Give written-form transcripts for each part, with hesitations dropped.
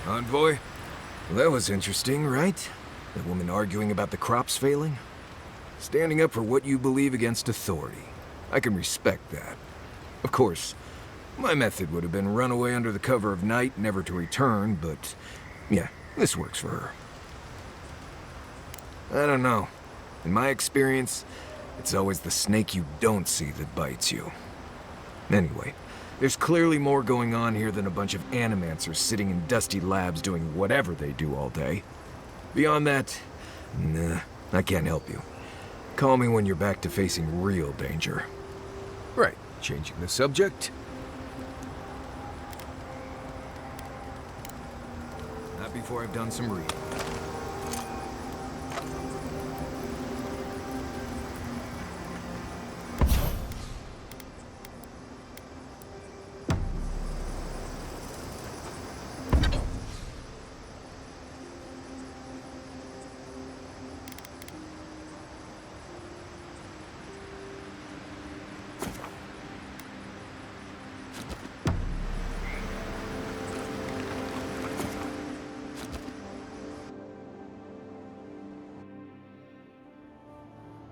Envoy? Well, that was interesting, right? The woman arguing about the crops failing? Standing up for what you believe against authority. I can respect that. Of course, my method would have been run away under the cover of night, never to return, but yeah, this works for her. I don't know. In my experience, it's always the snake you don't see that bites you. Anyway, there's clearly more going on here than a bunch of animancers sitting in dusty labs doing whatever they do all day. Beyond that, nah, I can't help you. Call me when you're back to facing real danger. Right, changing the subject. Not before I've done some reading.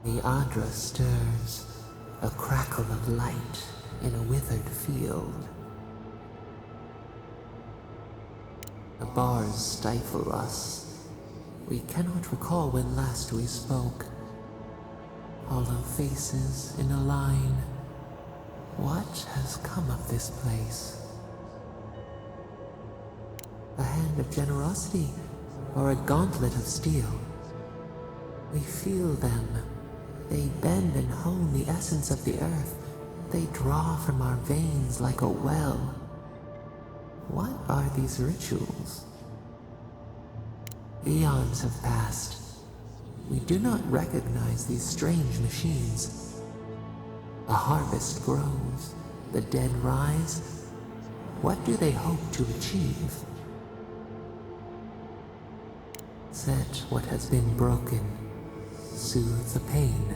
The Adra stirs, a crackle of light in a withered field. The bars stifle us. We cannot recall when last we spoke. Hollow faces in a line. What has come of this place? A hand of generosity or a gauntlet of steel? We feel them. They bend and hone the essence of the earth. They draw from our veins like a well. What are these rituals? Eons have passed. We do not recognize these strange machines. A harvest grows. The dead rise. What do they hope to achieve? Set what has been broken. Soothe the pain.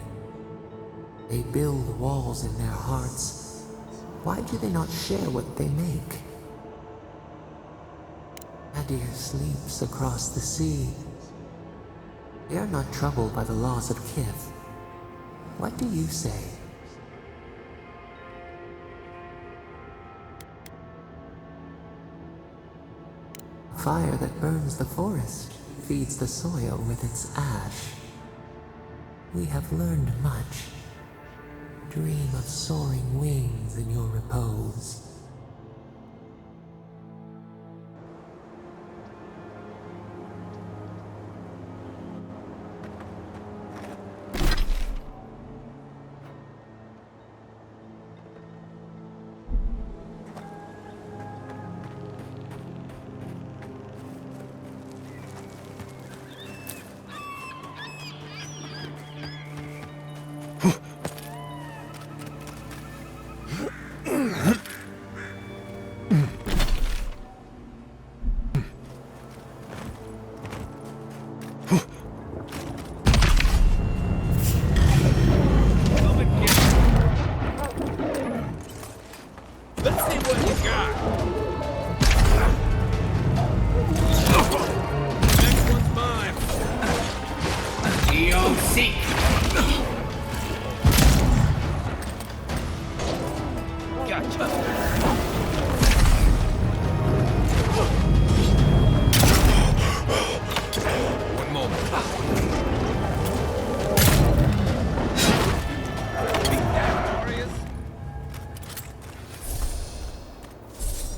They build walls in their hearts. Why do they not share what they make? Adir sleeps across the sea. They are not troubled by the loss of kith. What do you say? Fire that burns the forest feeds the soil with its ash. We have learned much. Dream of soaring wings in your repose.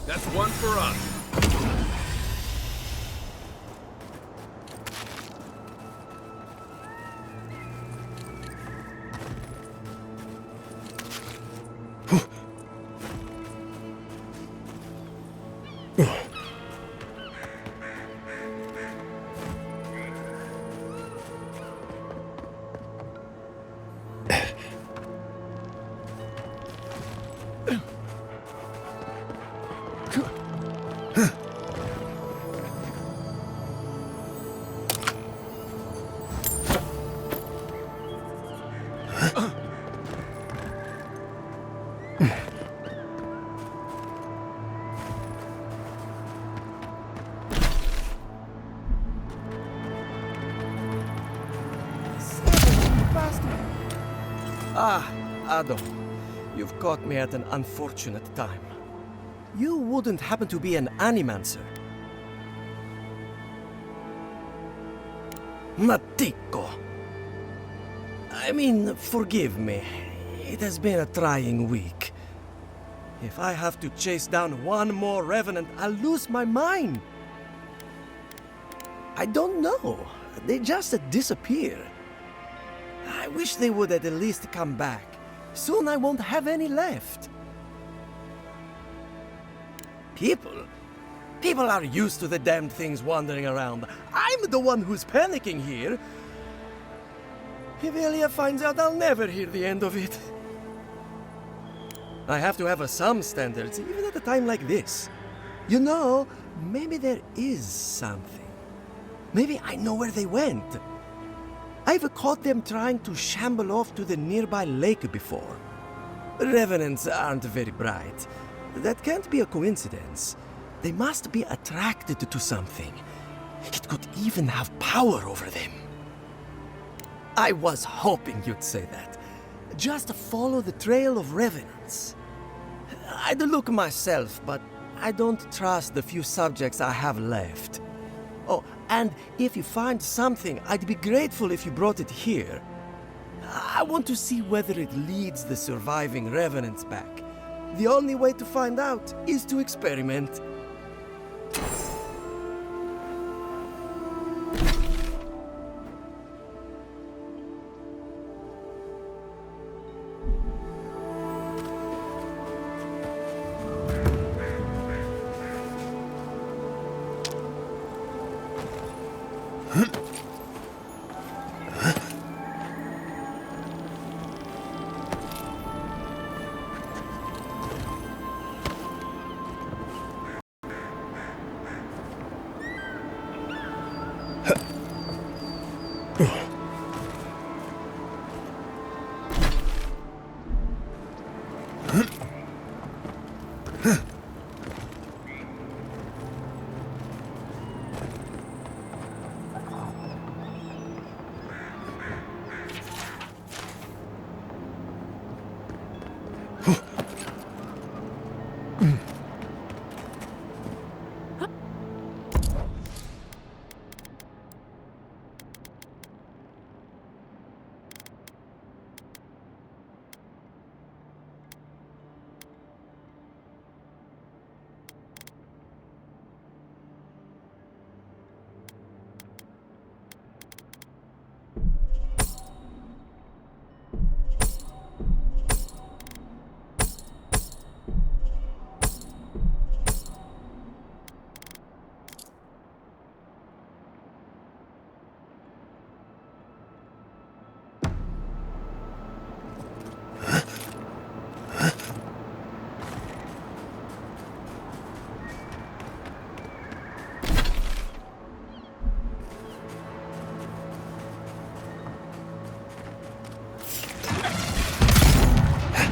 That's one for us. Ado, you've caught me at an unfortunate time. You wouldn't happen to be an animancer? Matiko! I mean, forgive me. It has been a trying week. If I have to chase down one more revenant, I'll lose my mind. I don't know. They just disappear. I wish they would at least come back. Soon I won't have any left. People are used to the damned things wandering around. I'm the one who's panicking here. If Elia finds out, I'll never hear the end of it. I have to have some standards, even at a time like this. You know, maybe there is something. Maybe I know where they went. I've caught them trying to shamble off to the nearby lake before. Revenants aren't very bright. That can't be a coincidence. They must be attracted to something. It could even have power over them. I was hoping you'd say that. Just follow the trail of revenants. I'd look myself, but I don't trust the few subjects I have left. Oh, and if you find something, I'd be grateful if you brought it here. I want to see whether it leads the surviving revenants back. The only way to find out is to experiment.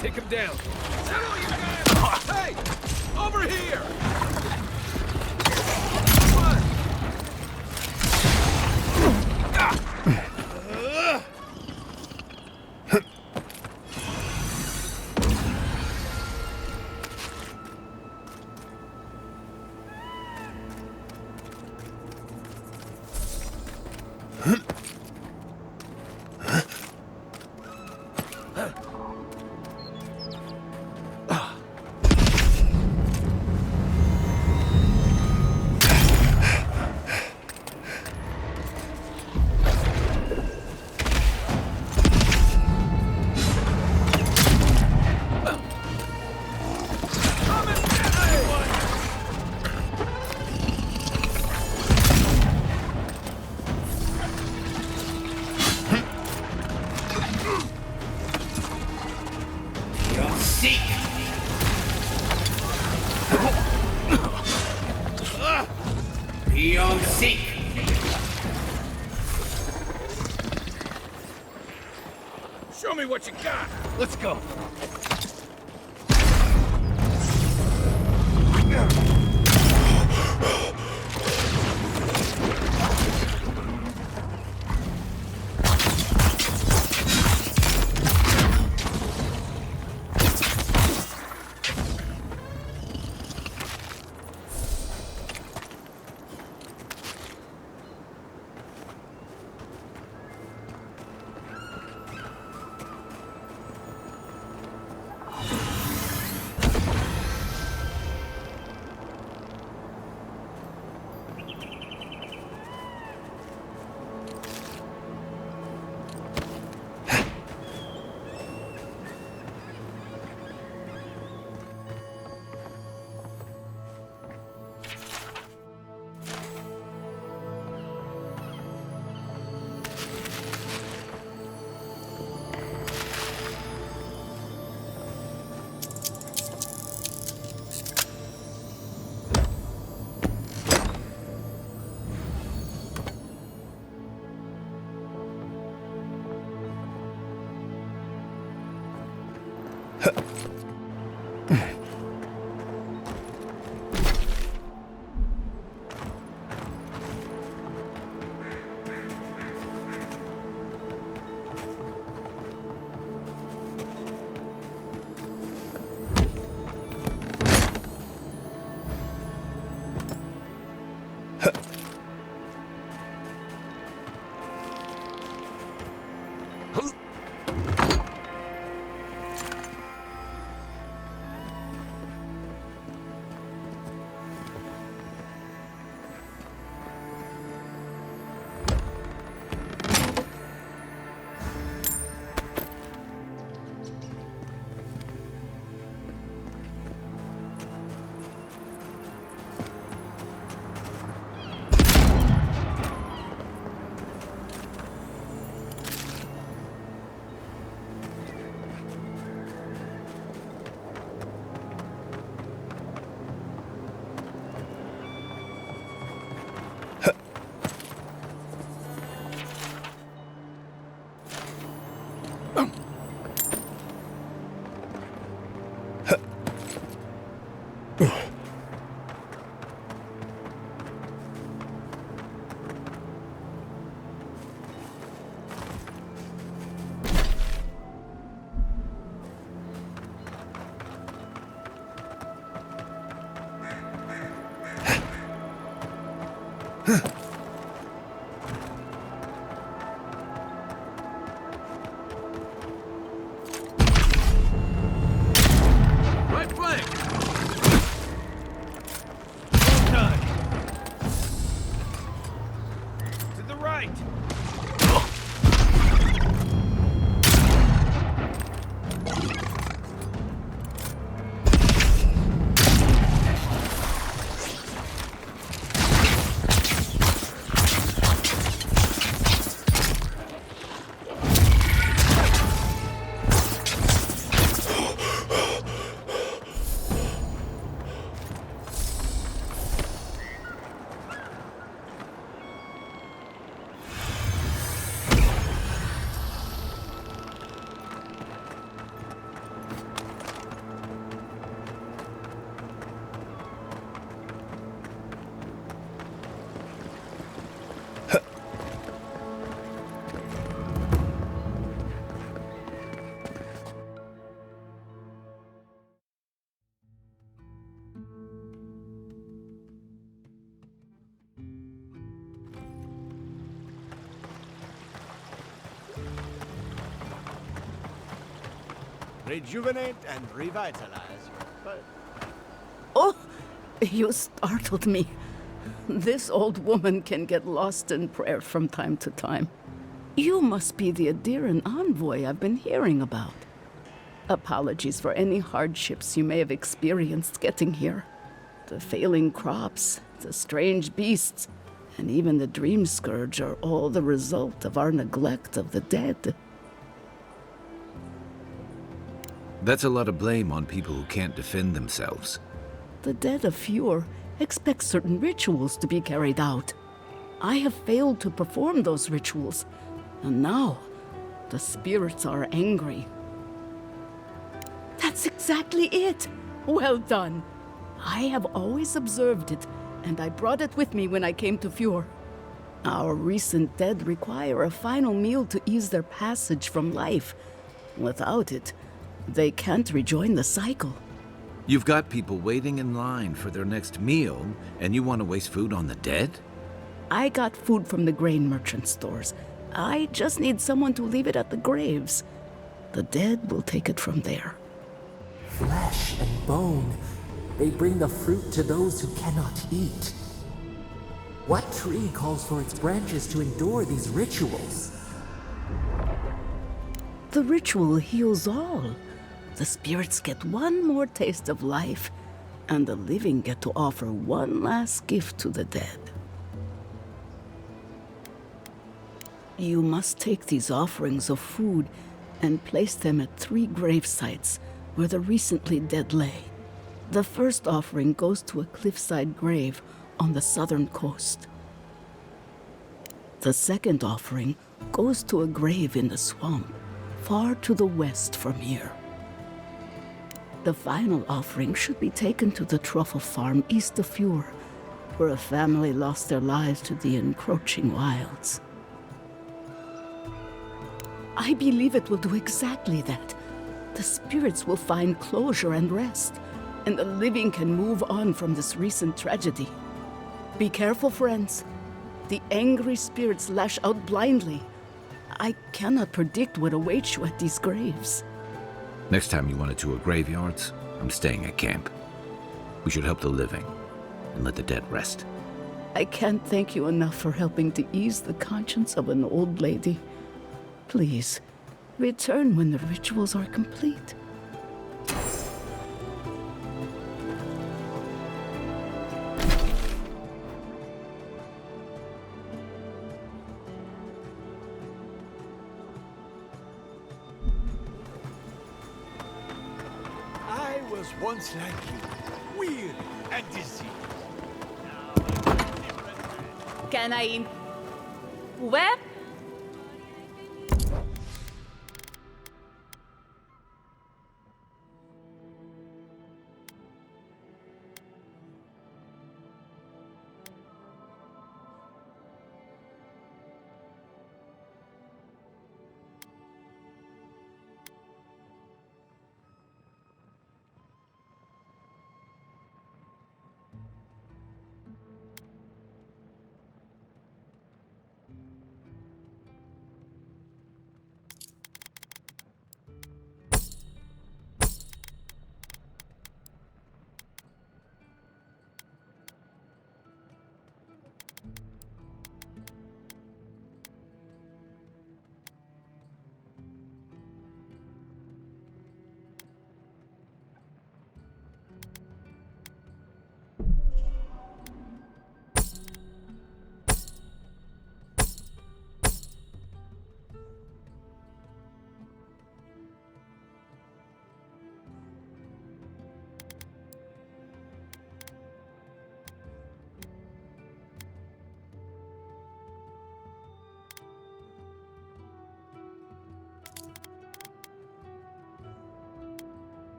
Take him down. Settle, you guys! Hey! Over here! Come Show me what you got. Let's go. Right flank! Done. To the right. Rejuvenate and revitalize. But Oh, you startled me. This old woman can get lost in prayer from time to time. You must be the Adiran envoy I've been hearing about. Apologies for any hardships you may have experienced getting here. The failing crops, the strange beasts, and even the dream scourge are all the result of our neglect of the dead. That's a lot of blame on people who can't defend themselves. The dead of Fjord expect certain rituals to be carried out. I have failed to perform those rituals, and now the spirits are angry. That's exactly it! Well done! I have always observed it, and I brought it with me when I came to Fjord. Our recent dead require a final meal to ease their passage from life. Without it, they can't rejoin the cycle. You've got people waiting in line for their next meal, and you want to waste food on the dead? I got food from the grain merchant stores. I just need someone to leave it at the graves. The dead will take it from there. Flesh and bone, they bring the fruit to those who cannot eat. What tree calls for its branches to endure these rituals? The ritual heals all. The spirits get one more taste of life, and the living get to offer one last gift to the dead. You must take these offerings of food and place them at 3 grave sites where the recently dead lay. The first offering goes to a cliffside grave on the southern coast. The second offering goes to a grave in the swamp, far to the west from here. The final offering should be taken to the truffle farm east of Fjord, where a family lost their lives to the encroaching wilds. I believe it will do exactly that. The spirits will find closure and rest, and the living can move on from this recent tragedy. Be careful, friends. The angry spirits lash out blindly. I cannot predict what awaits you at these graves. Next time you want to tour graveyards, I'm staying at camp. We should help the living and let the dead rest. I can't thank you enough for helping to ease the conscience of an old lady. Please, return when the rituals are complete. I was once like you, weary and diseased. Can I... Well...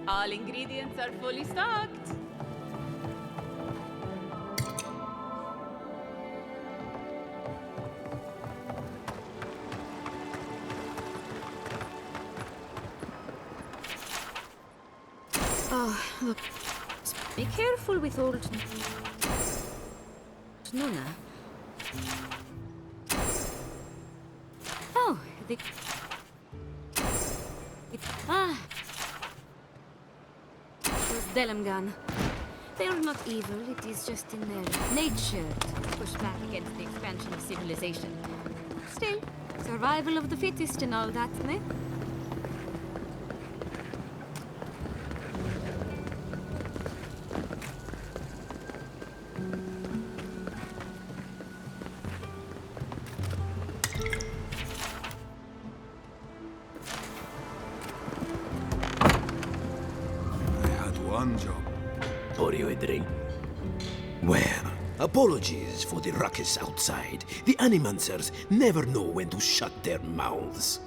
All ingredients are fully stocked. Oh, look. Be careful with old Nuna. Oh, those Delamgan. They are not evil, it is just in their nature to push back against the expansion of civilization. Still, survival of the fittest and all that, eh? One job. Pour you a drink? Well, apologies for the ruckus outside. The Animancers never know when to shut their mouths.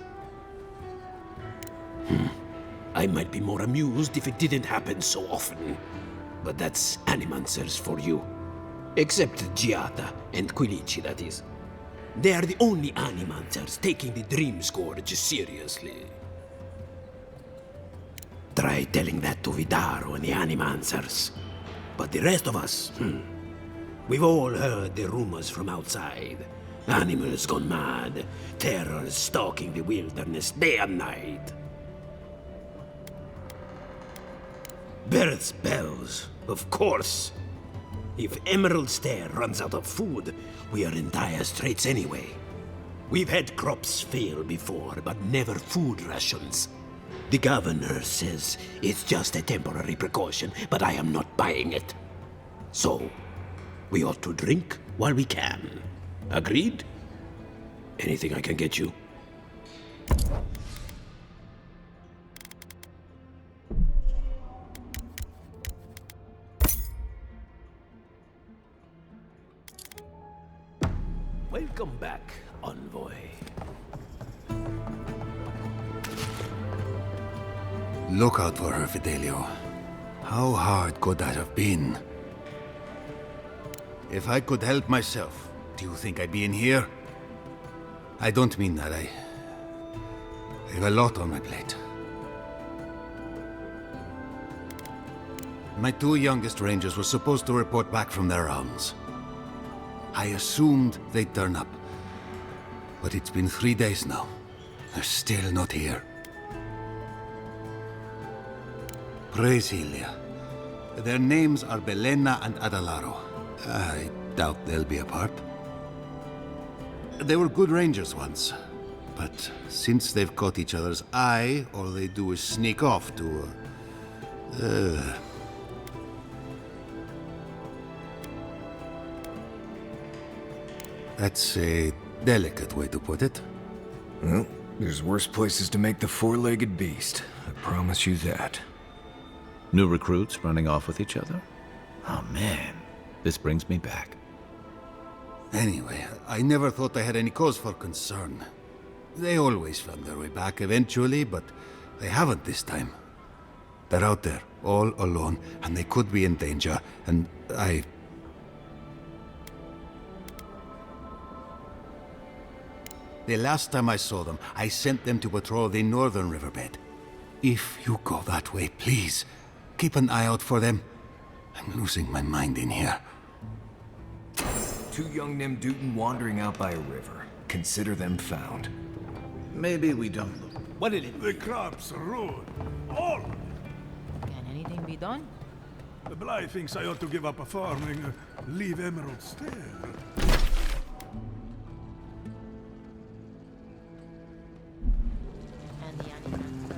I might be more amused if it didn't happen so often. But that's Animancers for you. Except Giada and Quilici, that is. They are the only Animancers taking the Dream Scourge seriously. Try telling that to Vidaro and the Animancers. But the rest of us, we've all heard the rumors from outside. Animals gone mad, terror stalking the wilderness day and night. Birds' bells, of course. If Emerald Stair runs out of food, we are in dire straits anyway. We've had crops fail before, but never food rations. The governor says it's just a temporary precaution, but I am not buying it. So, we ought to drink while we can. Agreed? Anything I can get you? Welcome back, envoy. Look out for her, Fidelio. How hard could that have been? If I could help myself, do you think I'd be in here? I don't mean that. I have a lot on my plate. My two youngest rangers were supposed to report back from their rounds. I assumed they'd turn up. But it's been 3 days now. They're still not here. Praise Ilia. Their names are Belena and Adalaro. I doubt they'll be apart. They were good rangers once, but since they've caught each other's eye, all they do is sneak off to... That's a delicate way to put it. Well, there's worse places to make the four-legged beast. I promise you that. New recruits running off with each other? Oh man, this brings me back. Anyway, I never thought I had any cause for concern. They always found their way back eventually, but they haven't this time. They're out there, all alone, and they could be in danger, and The last time I saw them, I sent them to patrol the northern riverbed. If you go that way, please, keep an eye out for them. I'm losing my mind in here. Two young Nimdutin wandering out by a river. Consider them found. Maybe we don't. What did it? The crops are ruined. All of it. Can anything be done? The Bly thinks I ought to give up a farming, leave Emerald Stair. And the animals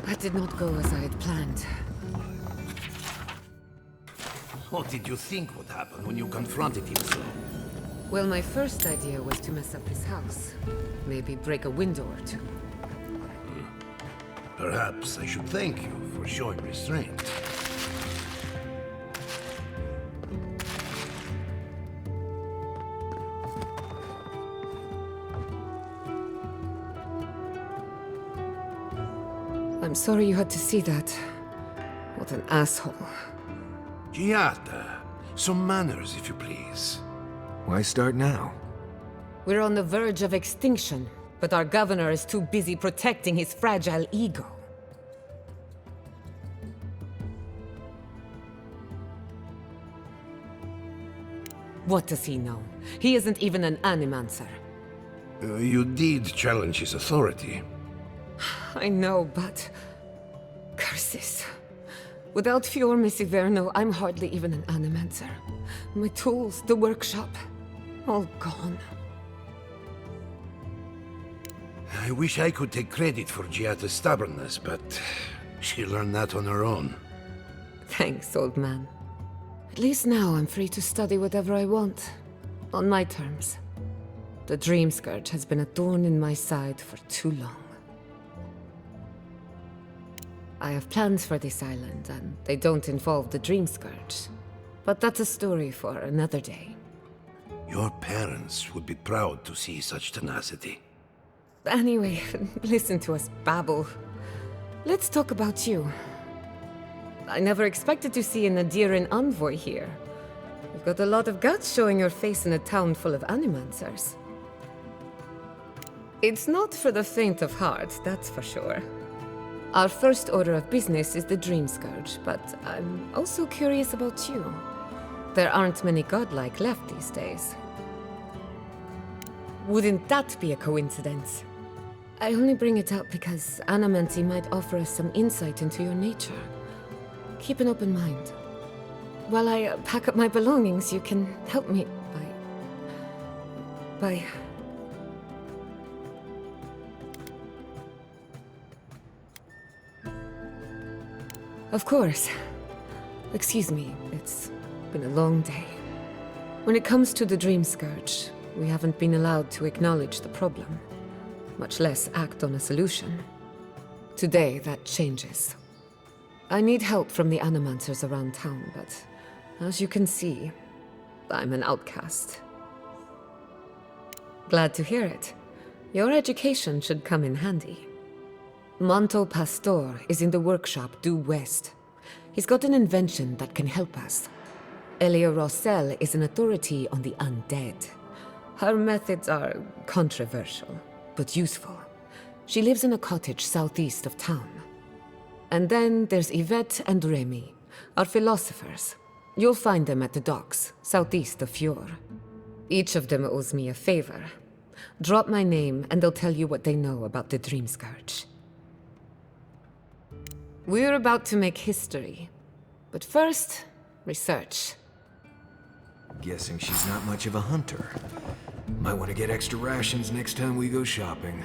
That did not go as I had planned. What did you think would happen when you confronted him so? Well, my first idea was to mess up his house. Maybe break a window or two. Perhaps I should thank you for showing restraint. I'm sorry you had to see that. What an asshole. Giada, some manners, if you please. Why start now? We're on the verge of extinction, but our governor is too busy protecting his fragile ego. What does he know? He isn't even an animancer. You did challenge his authority. I know, but... curses. Without Fior Misiverno, I'm hardly even an animancer. My tools, the workshop, all gone. I wish I could take credit for Giada's stubbornness, but she learned that on her own. Thanks, old man. At least now I'm free to study whatever I want. On my terms. The Dream Scourge has been a thorn in my side for too long. I have plans for this island, and they don't involve the Dream Scourge. But that's a story for another day. Your parents would be proud to see such tenacity. Anyway, listen to us babble. Let's talk about you. I never expected to see an Nadiran envoy here. You've got a lot of guts showing your face in a town full of animancers. It's not for the faint of heart, that's for sure. Our first order of business is the Dream Scourge, but I'm also curious about you. There aren't many godlike left these days. Wouldn't that be a coincidence? I only bring it up because Anamancy might offer us some insight into your nature. Keep an open mind. While I pack up my belongings, you can help me by... Of course. Excuse me, it's been a long day. When it comes to the Dream Scourge, we haven't been allowed to acknowledge the problem, much less act on a solution. Today, that changes. I need help from the animancers around town, but as you can see, I'm an outcast. Glad to hear it. Your education should come in handy. Manto Pastor is in the workshop due west. He's got an invention that can help us. Elia Rossell is an authority on the undead. Her methods are controversial, but useful. She lives in a cottage southeast of town. And then there's Yvette and Remy, our philosophers. You'll find them at the docks, southeast of Fior. Each of them owes me a favor. Drop my name and they'll tell you what they know about the Dream Scourge. We're about to make history. But first, research. Guessing she's not much of a hunter. Might want to get extra rations next time we go shopping.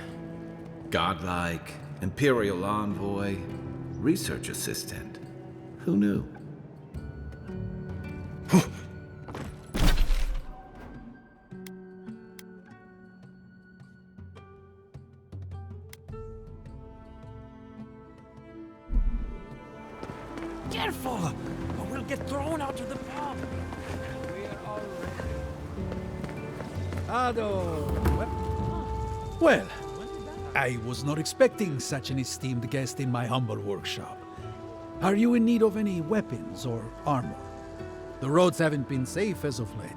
Godlike, Imperial Envoy, Research Assistant. Who knew? Careful! Or we'll get thrown out of the pub! We are all ready. Ado! Well, I was not expecting such an esteemed guest in my humble workshop. Are you in need of any weapons or armor? The roads haven't been safe as of late.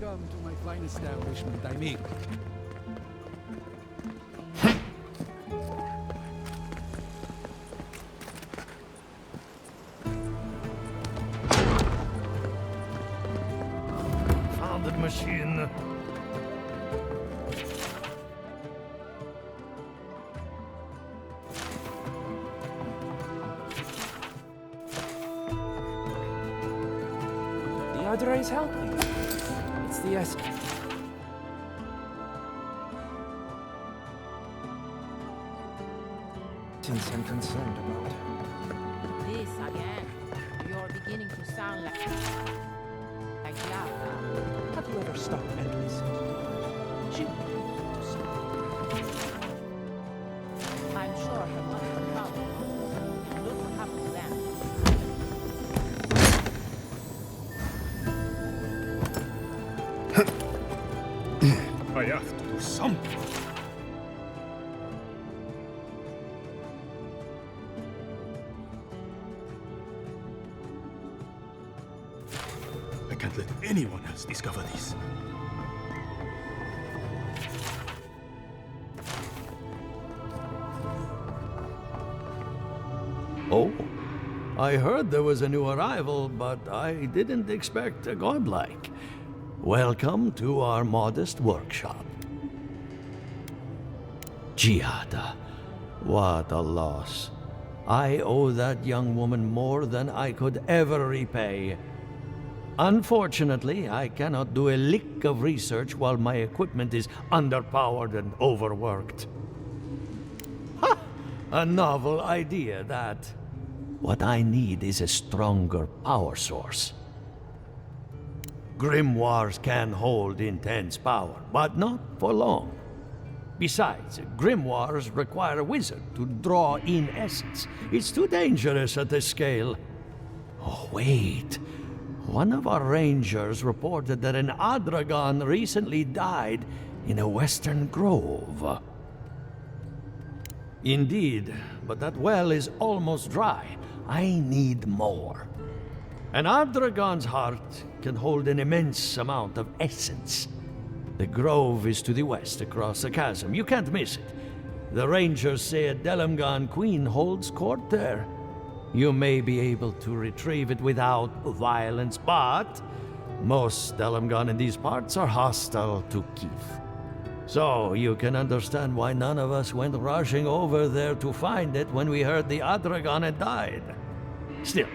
Welcome to my fine establishment, I mean. confounded machine. The other is helping. It's the essence. Since I'm concerned about. This again. You're beginning to sound like clave. Have you ever stopped and listened? She would to stop. I'm sure her mother would follow. Look what happened to them. I have to do something. I can't let anyone else discover this. Oh, I heard there was a new arrival, but I didn't expect a godlike. Welcome to our modest workshop. Giada, what a loss. I owe that young woman more than I could ever repay. Unfortunately, I cannot do a lick of research while my equipment is underpowered and overworked. Ha! A novel idea, that. What I need is a stronger power source. Grimoires can hold intense power, but not for long. Besides, grimoires require a wizard to draw in essence. It's too dangerous at this scale. Oh, wait. One of our rangers reported that an Adragon recently died in a western grove. Indeed, but that well is almost dry. I need more. An Adragon's heart can hold an immense amount of essence. The grove is to the west, across the chasm. You can't miss it. The rangers say a Delamgan queen holds court there. You may be able to retrieve it without violence, but most Delamgan in these parts are hostile to Keith. So you can understand why none of us went rushing over there to find it when we heard the Adragon had died. Still,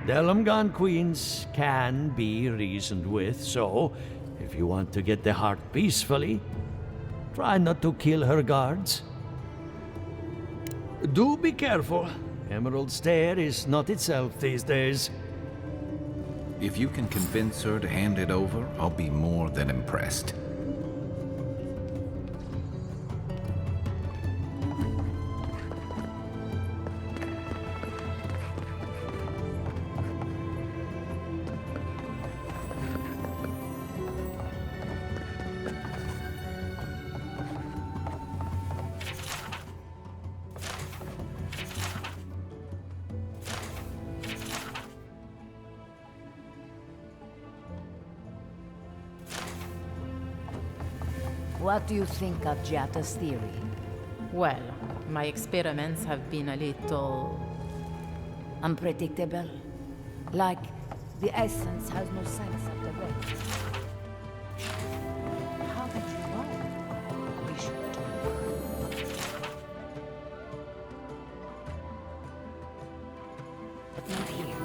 Delamgan queens can be reasoned with, so if you want to get the heart peacefully, try not to kill her guards. Do be careful. Emerald Stair is not itself these days. If you can convince her to hand it over, I'll be more than impressed. What do you think of Giada's theory? Well, my experiments have been a little... unpredictable? Like, the essence has no sense of direction. How did you know? We should talk. But not here.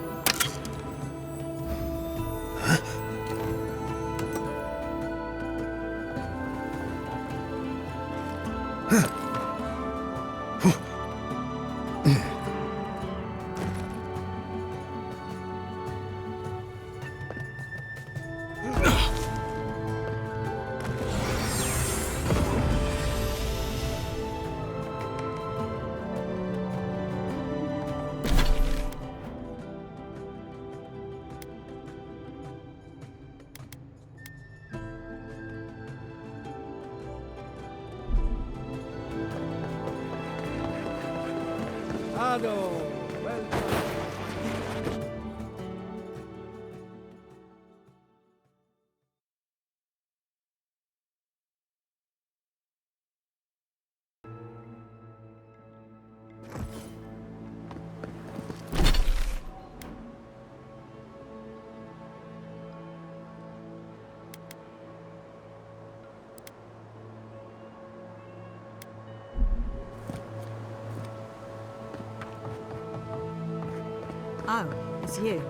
Oh, it's you.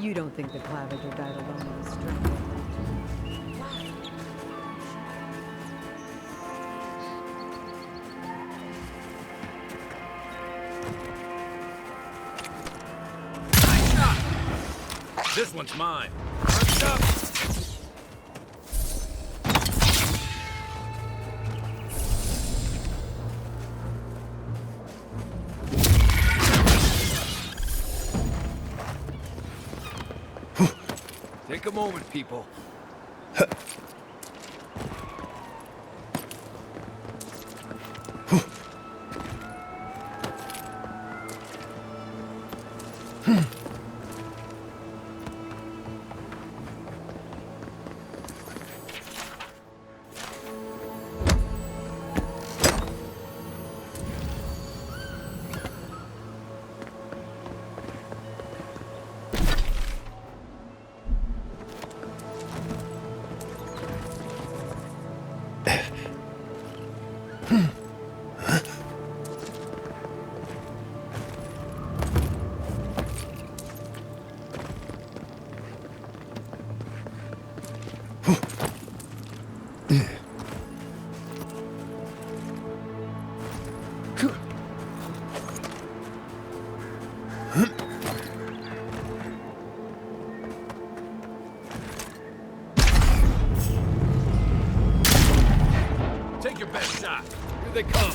You don't think the Clavager died alone with strength? This one's mine. First up. Take a moment, people. Take your best shot. Here they come.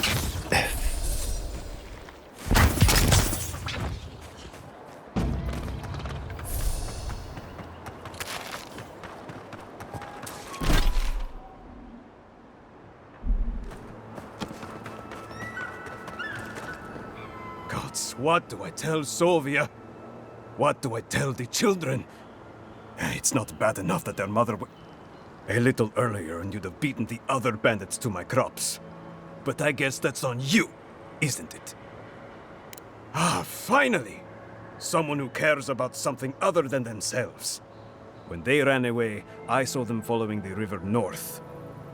Gods, what do I tell Sylvia? What do I tell the children? It's not bad enough that their mother a little earlier and you'd have beaten the other bandits to my crops. But I guess that's on you, isn't it? Ah, finally! Someone who cares about something other than themselves. When they ran away, I saw them following the river north.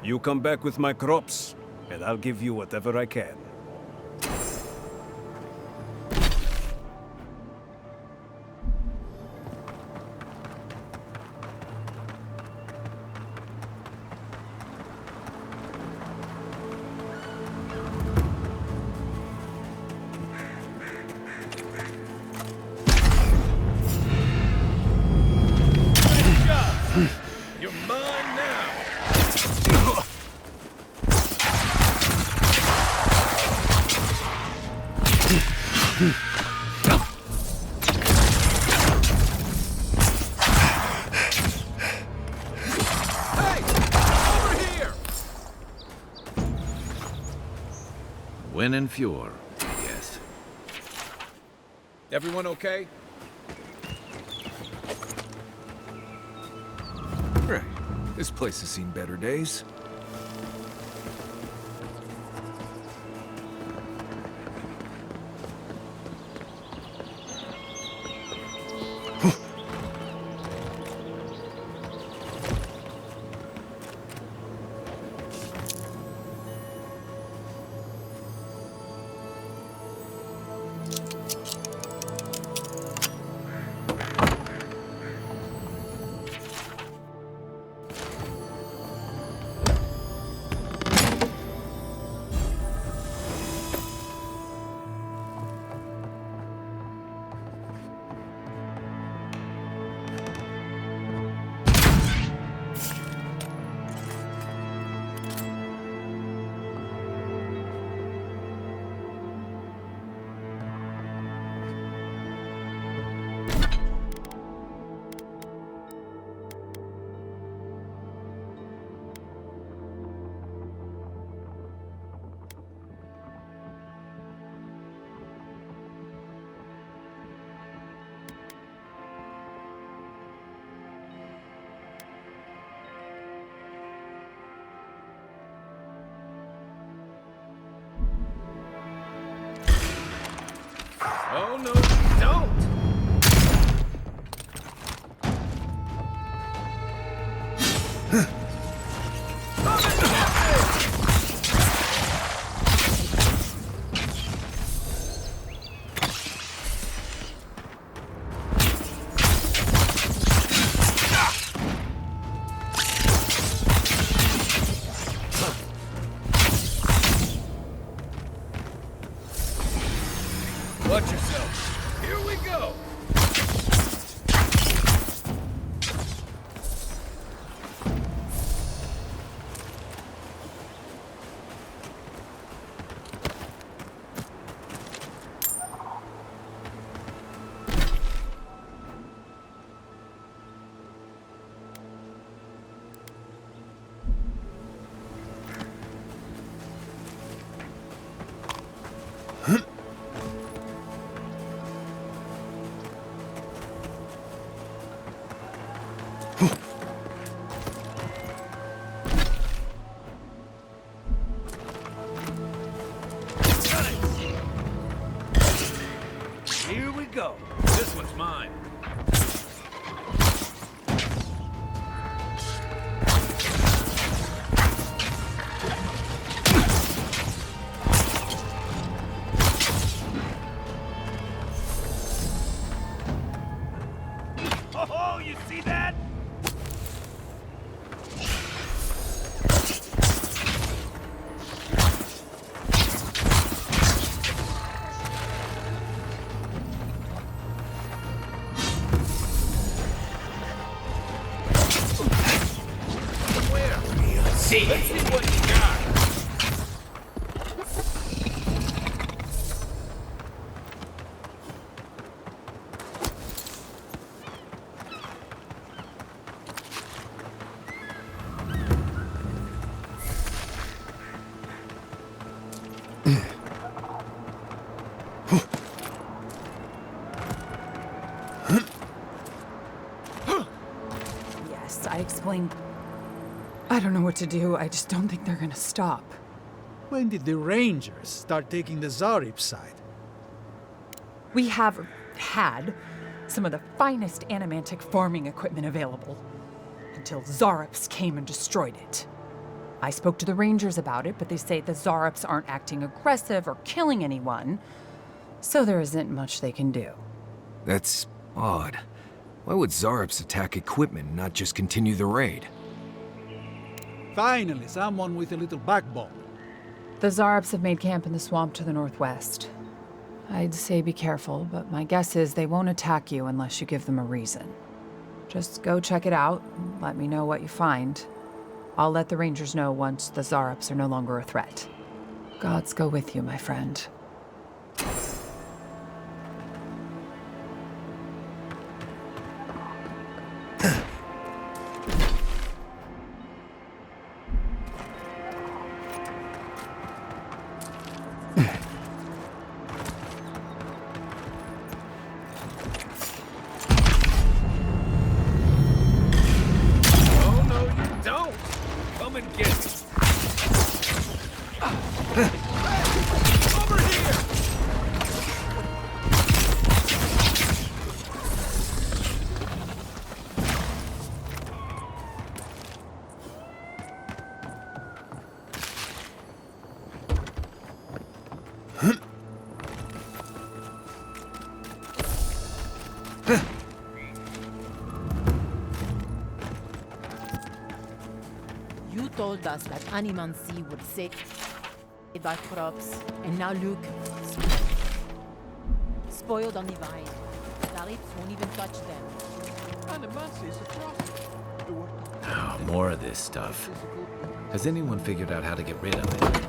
You come back with my crops, and I'll give you whatever I can. You're mine now. Hey! Over here! Win and Fjord, yes. Everyone okay? Right. This place has seen better days. Oh, no, you don't! Watch yourself. Here we go. Here we go. This one's mine. Oh, you see that? See. Let's see what you got. Yes, I explained. I don't know what to do. I just don't think they're gonna stop. When did the Rangers start taking the Zarib side? We have had some of the finest animantic farming equipment available until Zarops came and destroyed it. I spoke to the Rangers about it, but they say the Zarops aren't acting aggressive or killing anyone, so there isn't much they can do. That's odd. Why would Zarops attack equipment and not just continue the raid? Finally, someone with a little backbone. The Zarops have made camp in the swamp to the northwest. I'd say be careful, but my guess is they won't attack you unless you give them a reason. Just go check it out and let me know what you find. I'll let the Rangers know once the Zarops are no longer a threat. Gods go with you, my friend. You told us that animancy would save our crops, and now look. Spoiled on the vine. Zarops won't even touch them. Animancy is a process. Oh, more of this stuff. Has anyone figured out how to get rid of it?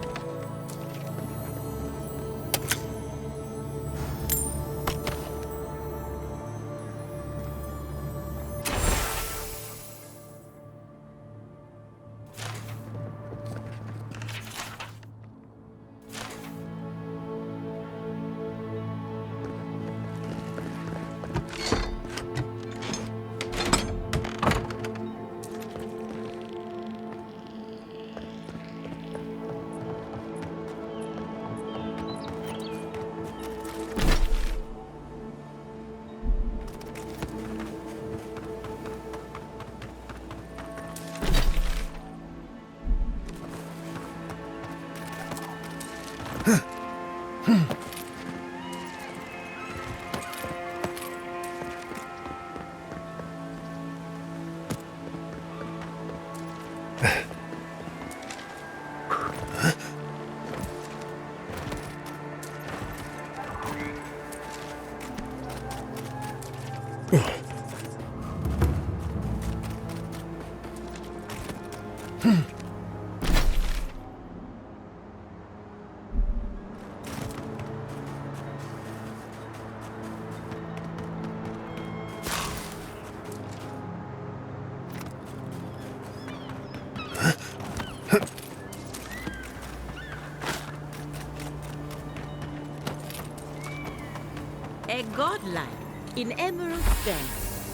A godlike in Emerald Den.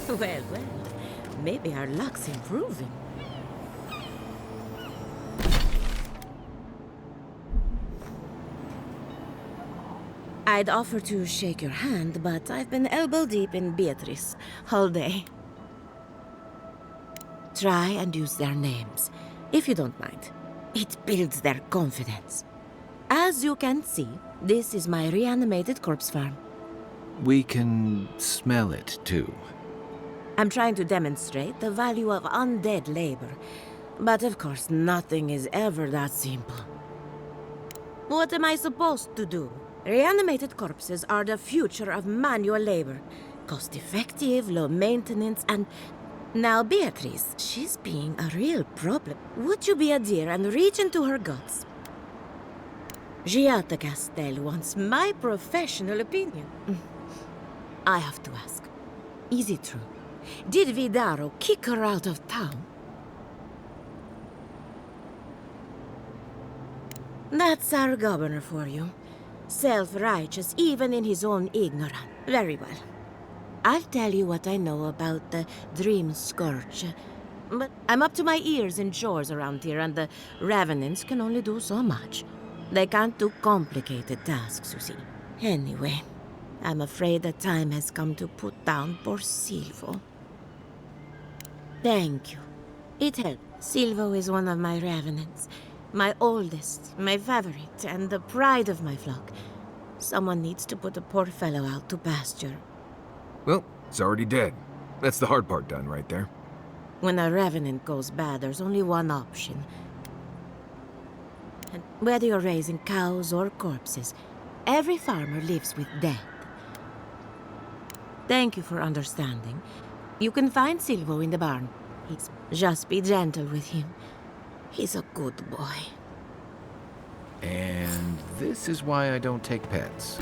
Well, well, maybe our luck's improving. I'd offer to shake your hand, but I've been elbow deep in Beatrice all day. Try and use their names, if you don't mind. It builds their confidence. As you can see, this is my reanimated corpse farm. We can smell it, too. I'm trying to demonstrate the value of undead labor. But of course, nothing is ever that simple. What am I supposed to do? Reanimated corpses are the future of manual labor. Cost-effective, low maintenance, and... Now Beatrice, she's being a real problem. Would you be a dear and reach into her guts? Giata Castel wants my professional opinion. I have to ask, is it true? Did Vidaro kick her out of town? That's our governor for you. Self-righteous even in his own ignorance. Very well. I'll tell you what I know about the Dream Scourge. But I'm up to my ears in chores around here, and the Revenants can only do so much. They can't do complicated tasks, you see. Anyway, I'm afraid the time has come to put down poor Silvo. Thank you. It helped. Silvo is one of my Revenants. My oldest, my favorite, and the pride of my flock. Someone needs to put the poor fellow out to pasture. Well, it's already dead. That's the hard part done right there. When a Revenant goes bad, there's only one option. And whether you're raising cows or corpses, every farmer lives with death. Thank you for understanding. You can find Silvo in the barn. Just be gentle with him. He's a good boy. And this is why I don't take pets.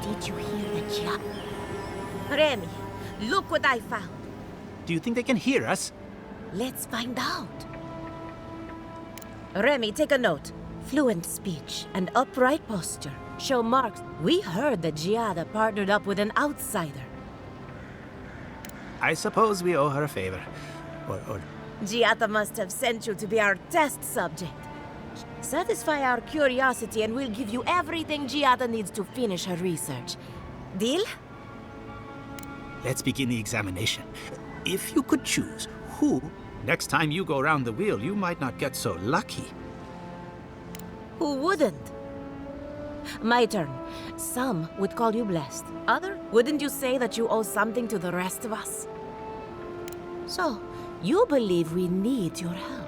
Did you hear the chat? Remy, look what I found. Do you think they can hear us? Let's find out. Remy, take a note. Fluent speech and upright posture show marks. We heard that Giada partnered up with an outsider. I suppose we owe her a favor. Or Giada must have sent you to be our test subject. Satisfy our curiosity and we'll give you everything Giada needs to finish her research. Deal? Let's begin the examination. If you could choose who, next time you go round the wheel, you might not get so lucky. Who wouldn't? My turn. Some would call you blessed. Other, wouldn't you say that you owe something to the rest of us? So, you believe we need your help?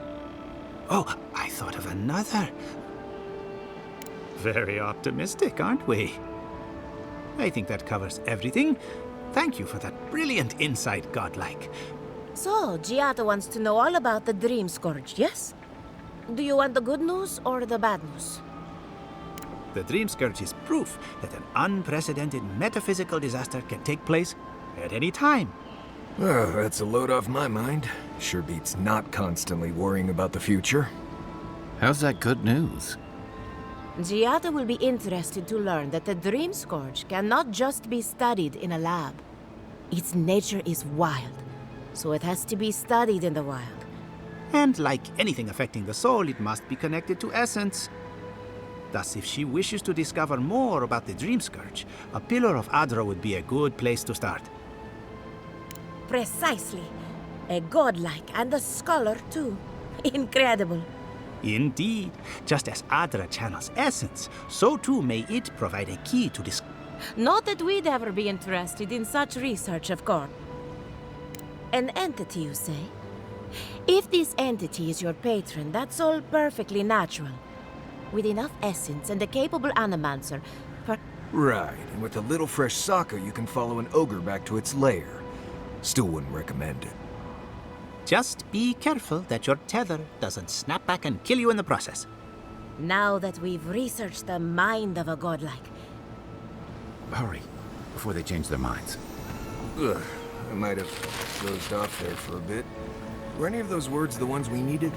Oh, I thought of another. Very optimistic, aren't we? I think that covers everything. Thank you for that brilliant insight, godlike. So, Giada wants to know all about the Dream Scourge, yes? Do you want the good news or the bad news? The Dream Scourge is proof that an unprecedented metaphysical disaster can take place at any time. Oh, that's a load off my mind. Sure beats not constantly worrying about the future. How's that good news? Giada will be interested to learn that the Dream Scourge cannot just be studied in a lab. Its nature is wild, so it has to be studied in the wild. And like anything affecting the soul, it must be connected to essence. Thus, if she wishes to discover more about the Dream Scourge, a Pillar of Adra would be a good place to start. Precisely. A godlike and a scholar, too. Incredible. Indeed. Just as Adra channels essence, so too may it provide a key to this. Not that we'd ever be interested in such research, of course. An entity, you say? If this entity is your patron, that's all perfectly natural. With enough essence and a capable animancer, Right, and with a little fresh soccer, you can follow an ogre back to its lair. Still wouldn't recommend it. Just be careful that your tether doesn't snap back and kill you in the process. Now that we've researched the mind of a godlike. Hurry, before they change their minds. Ugh, I might have dozed off there for a bit. Were any of those words the ones we needed?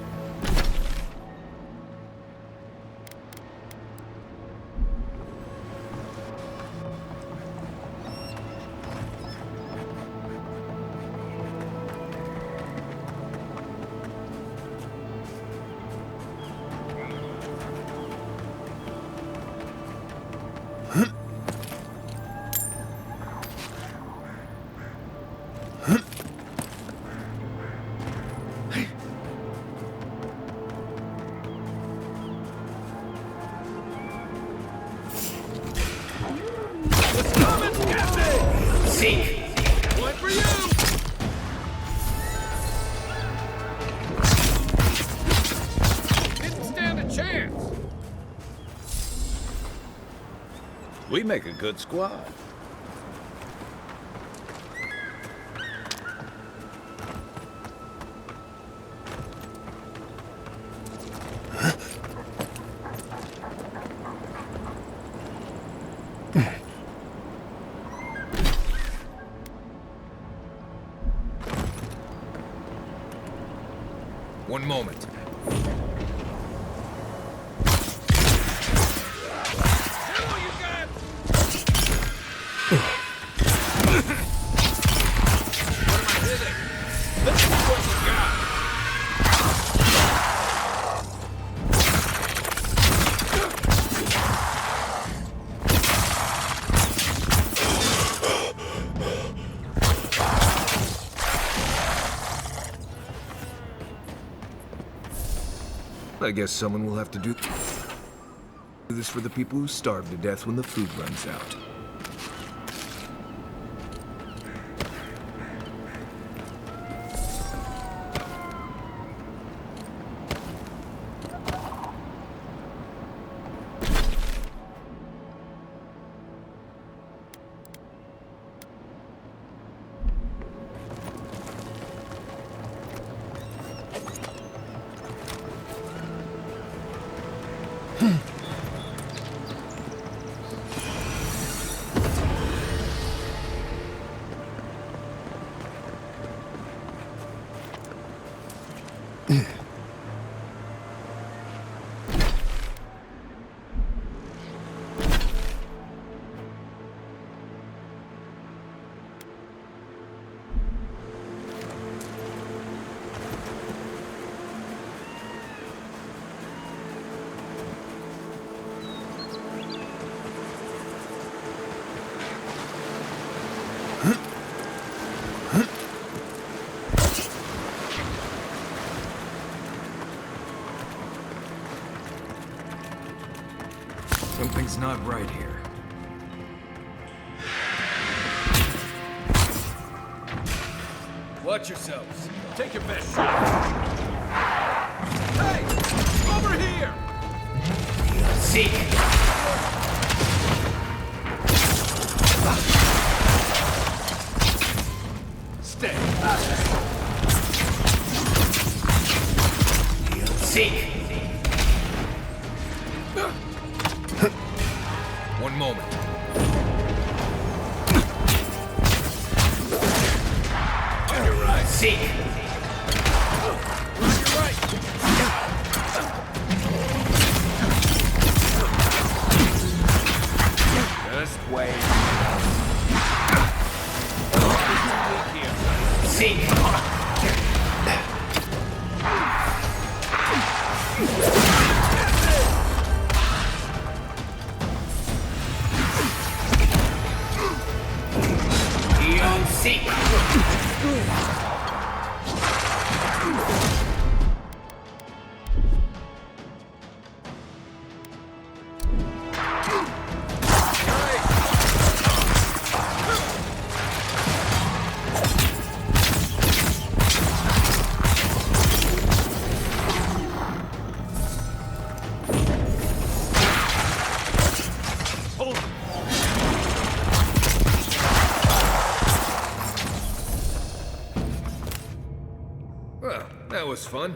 We make a good squad. One moment. I guess someone will have to do Do this for the people who starve to death when the food runs out. Something's not right here. Watch yourselves. Take your best shot. Hey! Over here! See. Stay. See. One moment. On your right. See. On your right. Just wait. See. Well, that was fun.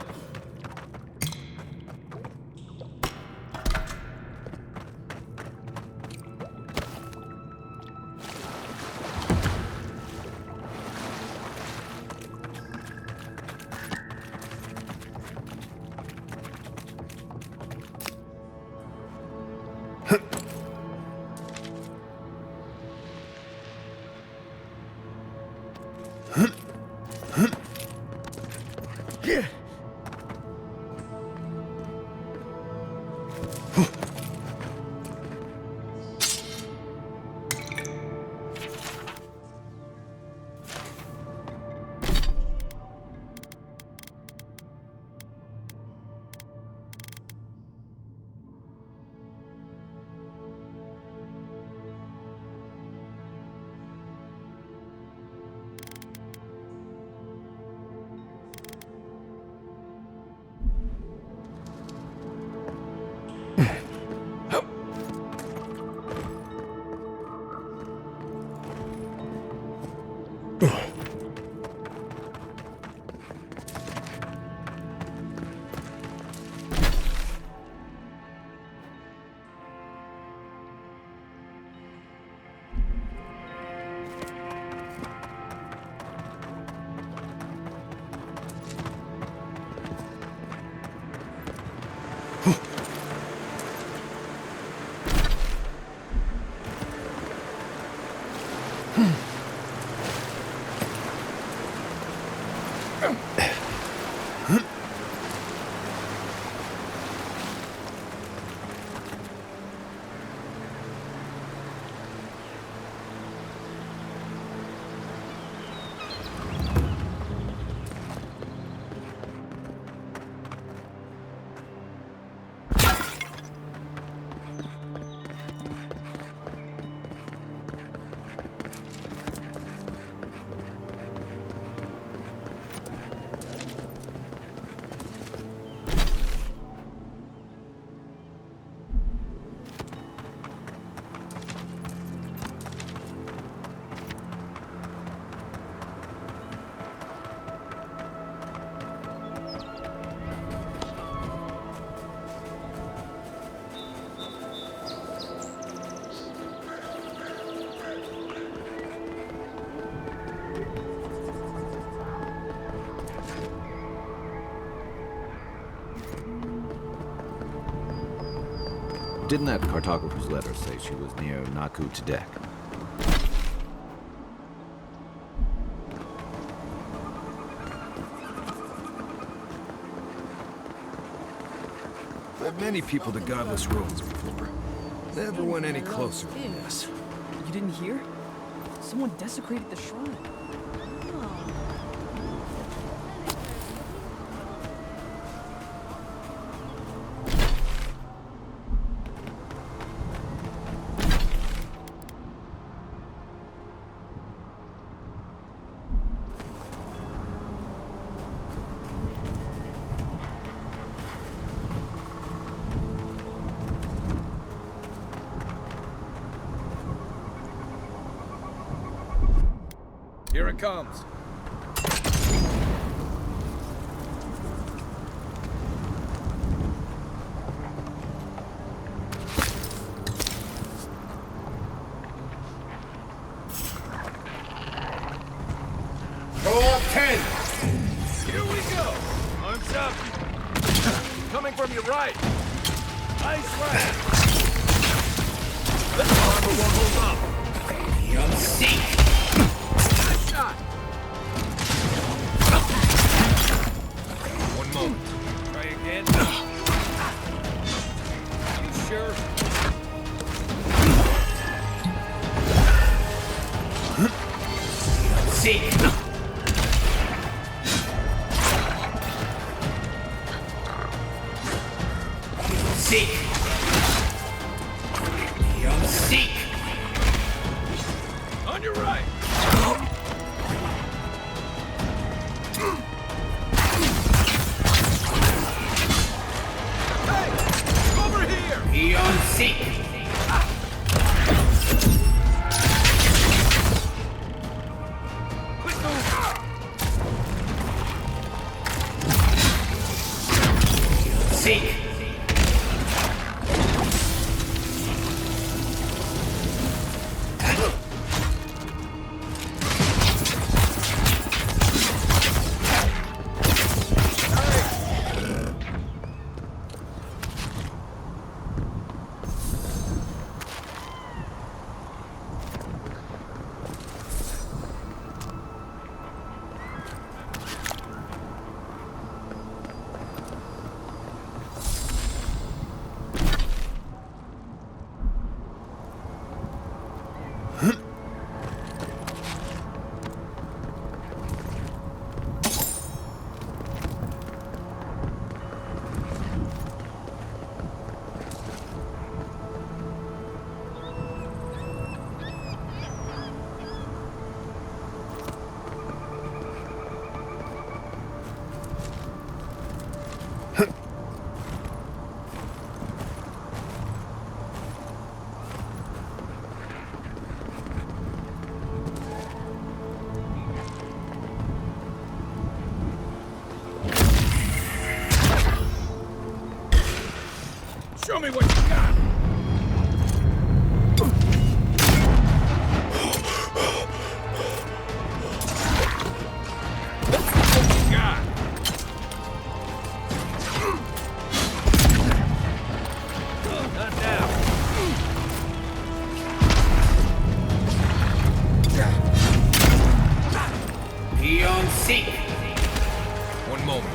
Didn't that cartographer's letter say she was near Naku Tedek? Met many people to godless roads before. Never went any closer. Yes. You didn't hear? Someone desecrated the shrine. Here it comes. Roll 10! Here we go! Arms up! Coming from your right! Nice right! This armor won't hold up! You'll see! Nice shot! One moment. Try again. You sure? You'll see! Seek! You'll seek! On your right! Hey! Over here! You'll seek! Quick move! You'll seek! Show me what you got! Let's see what you got! Not now! You'll seek! One moment.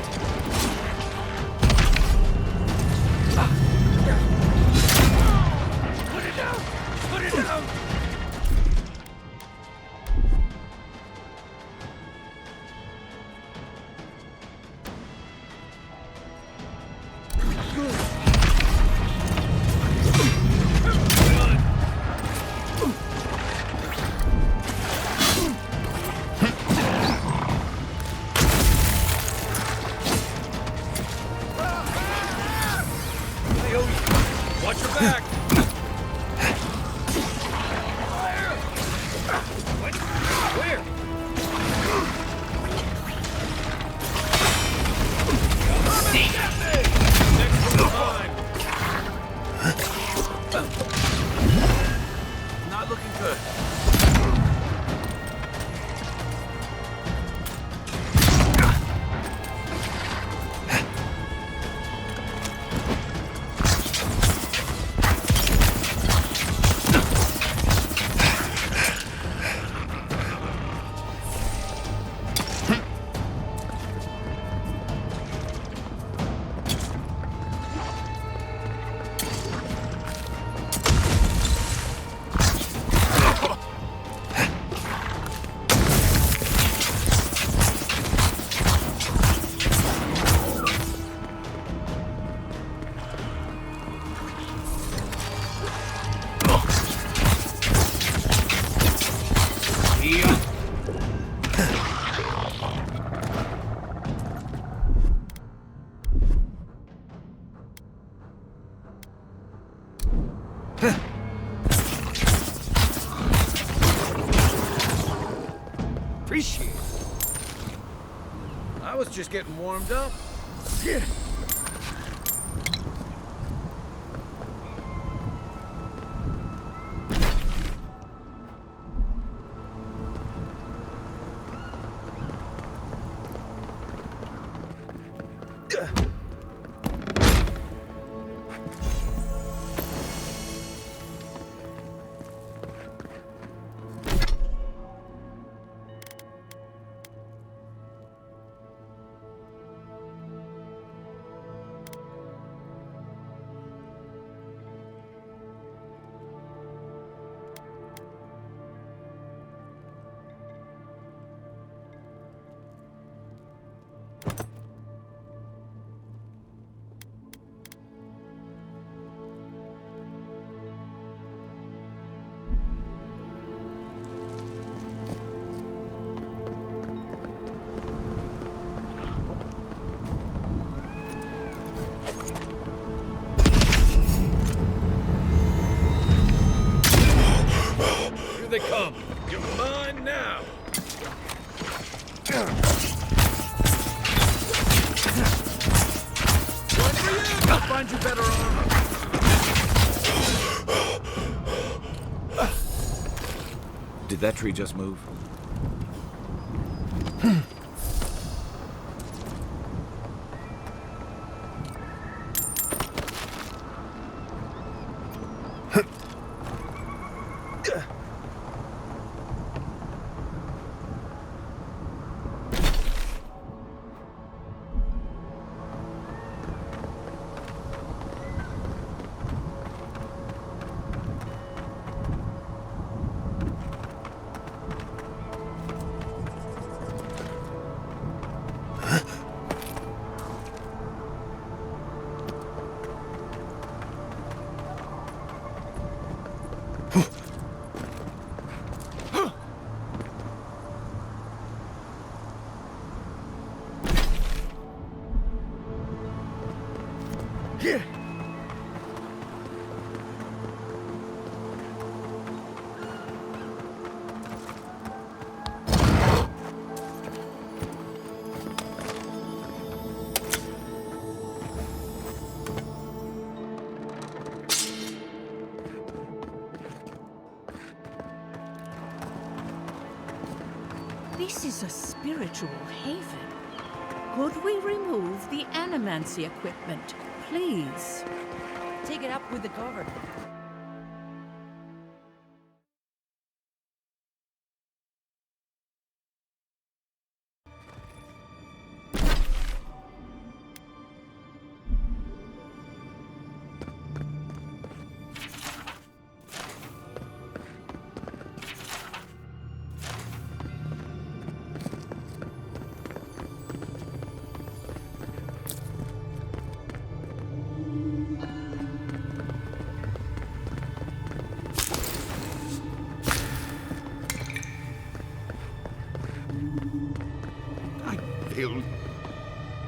Put it down! Put it down! Watch your back! Where? Next one's mine. Not looking good. appreciate it. I was just getting warmed up. Yeah. They come. You're mine now. One for you. I'll find you better armor. Did that tree just move? This is a spiritual haven. Could we remove the animancy equipment, please? Take it up with the cover.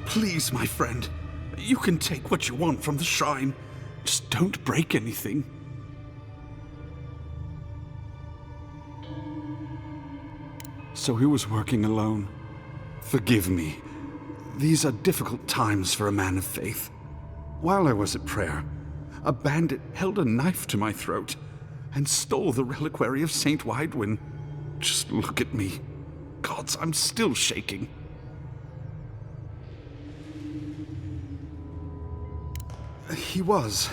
Please, my friend. You can take what you want from the shrine. Just don't break anything. So he was working alone. Forgive me. These are difficult times for a man of faith. While I was at prayer, a bandit held a knife to my throat and stole the reliquary of Saint Widwin. Just look at me. Gods, I'm still shaking. He was.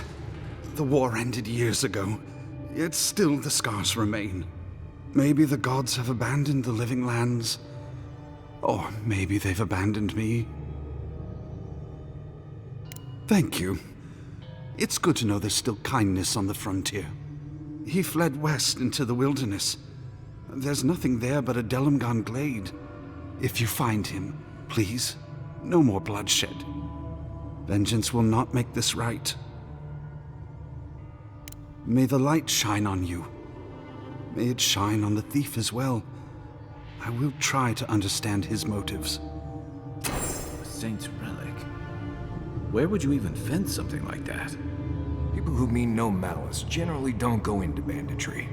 The war ended years ago, yet still the scars remain. Maybe the gods have abandoned the living lands, or maybe they've abandoned me. Thank you. It's good to know there's still kindness on the frontier. He fled west into the wilderness. There's nothing there but a Delamgan glade. If you find him, please, no more bloodshed. Vengeance will not make this right. May the light shine on you. May it shine on the thief as well. I will try to understand his motives. A saint's relic? Where would you even fence something like that? People who mean no malice generally don't go into banditry.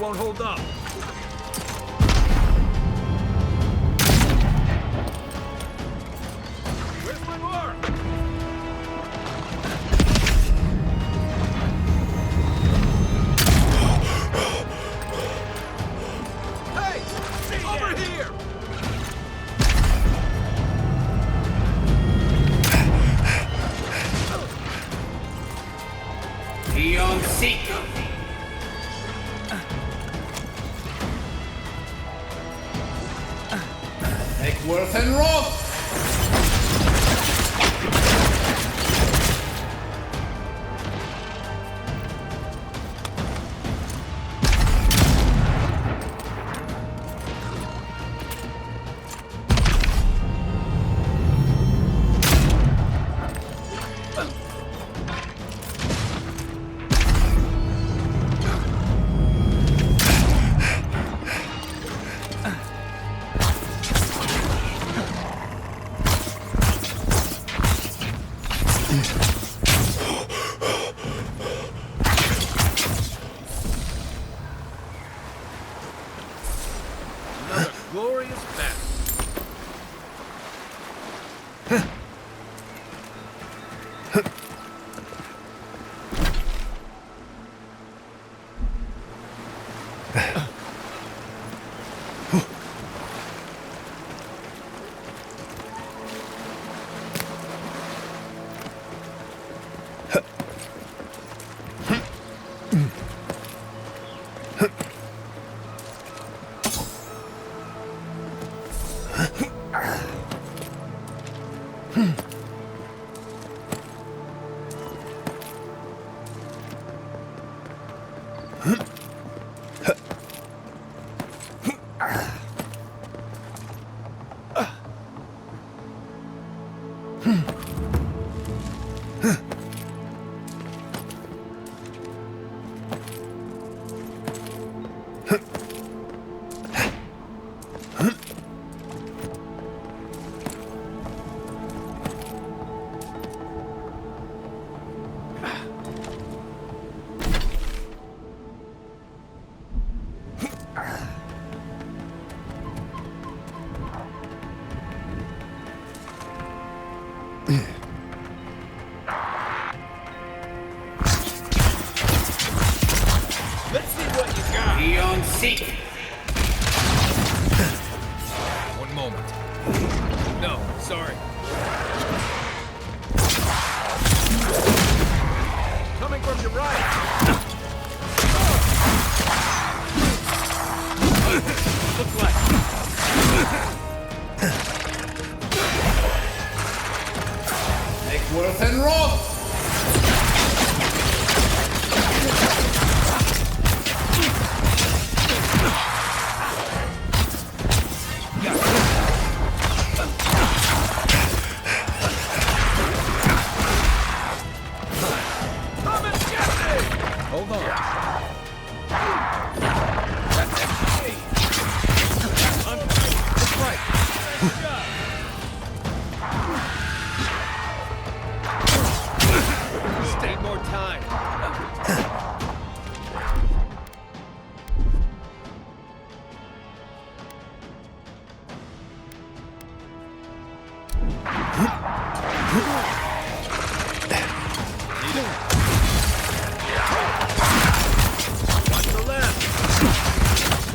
Won't hold up. Where's my mark? Hey! Over here! Beyond seek. Worth and roll! Glorious battle. Let's see what you got. Beyond seek. One moment. No, sorry. Coming from your right. Looks like. Make worth and roll. Hold on. That's right. Stay more time.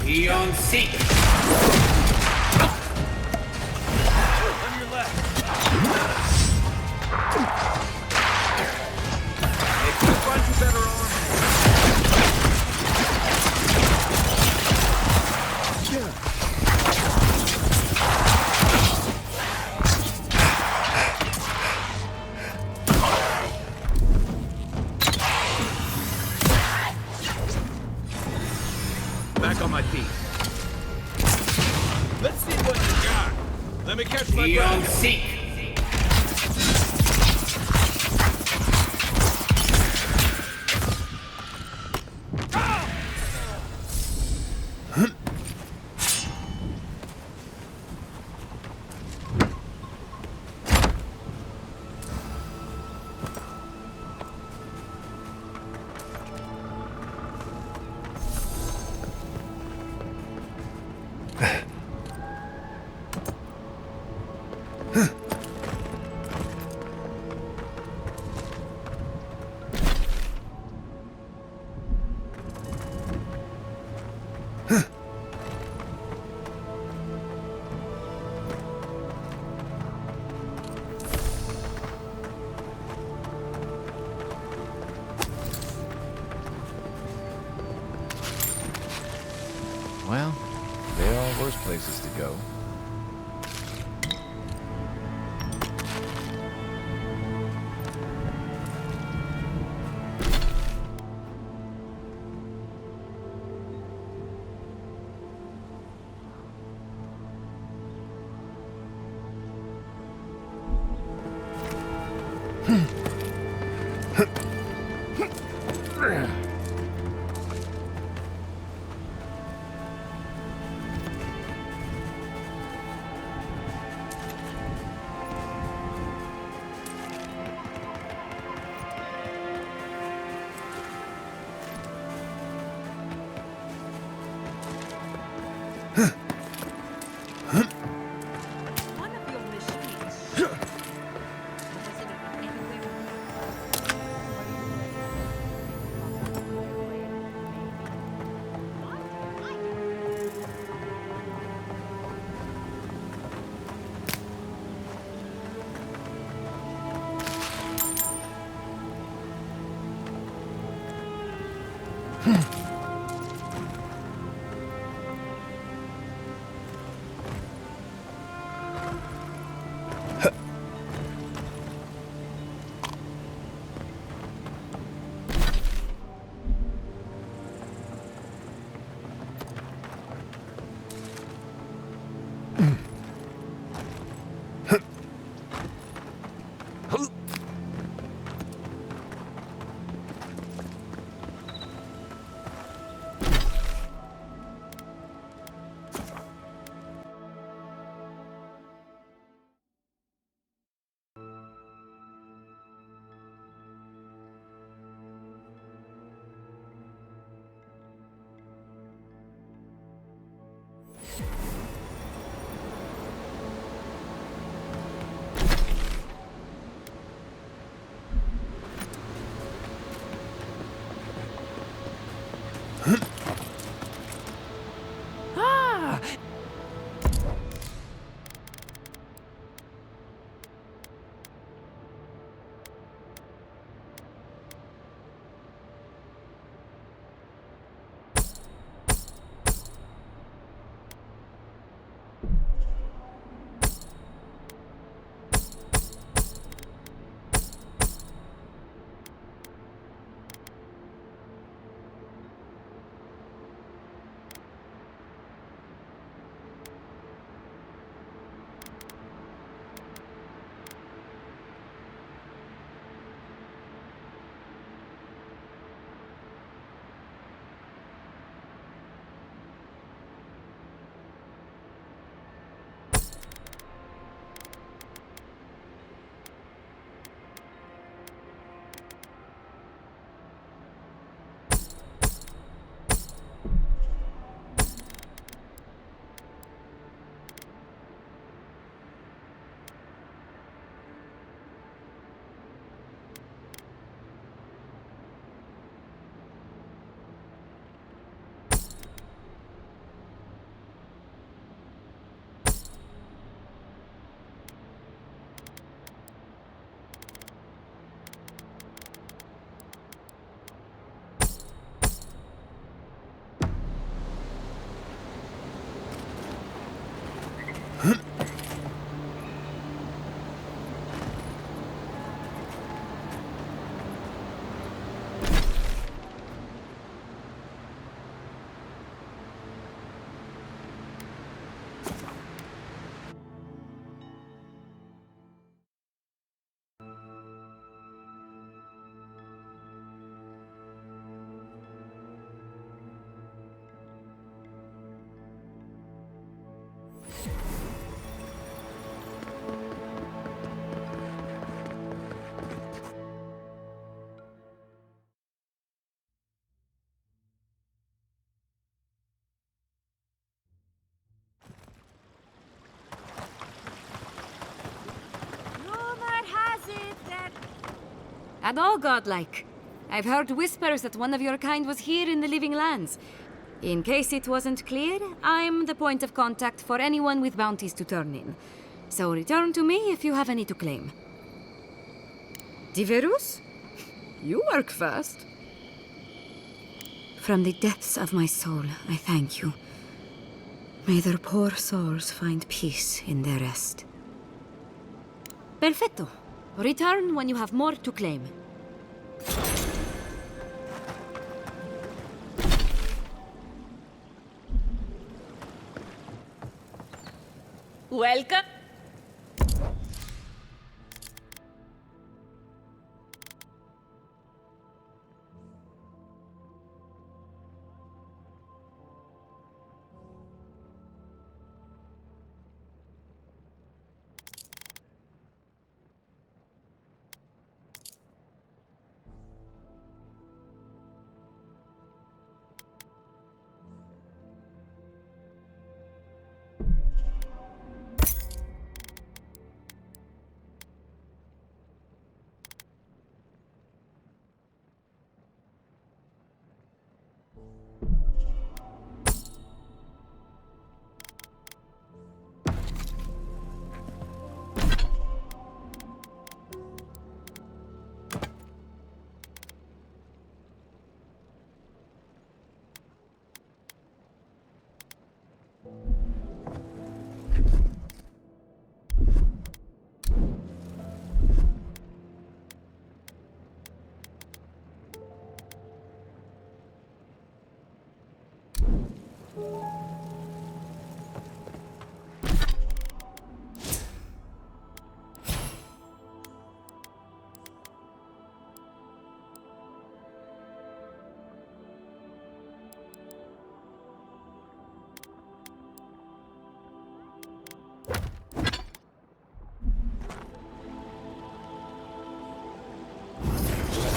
Eon seek. On your left. Hey, can you find you better armor? Back on my feet. Let's see what you got. Let me catch my Eon breath. seek. Well, there are worse places to go. At all godlike. I've heard whispers that one of your kind was here in the living lands. In case it wasn't clear, I'm the point of contact for anyone with bounties to turn in. So return to me if you have any to claim. Diverus? You work fast. From the depths of my soul, I thank you. May their poor souls find peace in their rest. Perfecto. Return when you have more to claim. Welcome.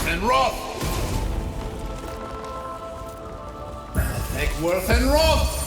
And Roth! Eckworth and Roth!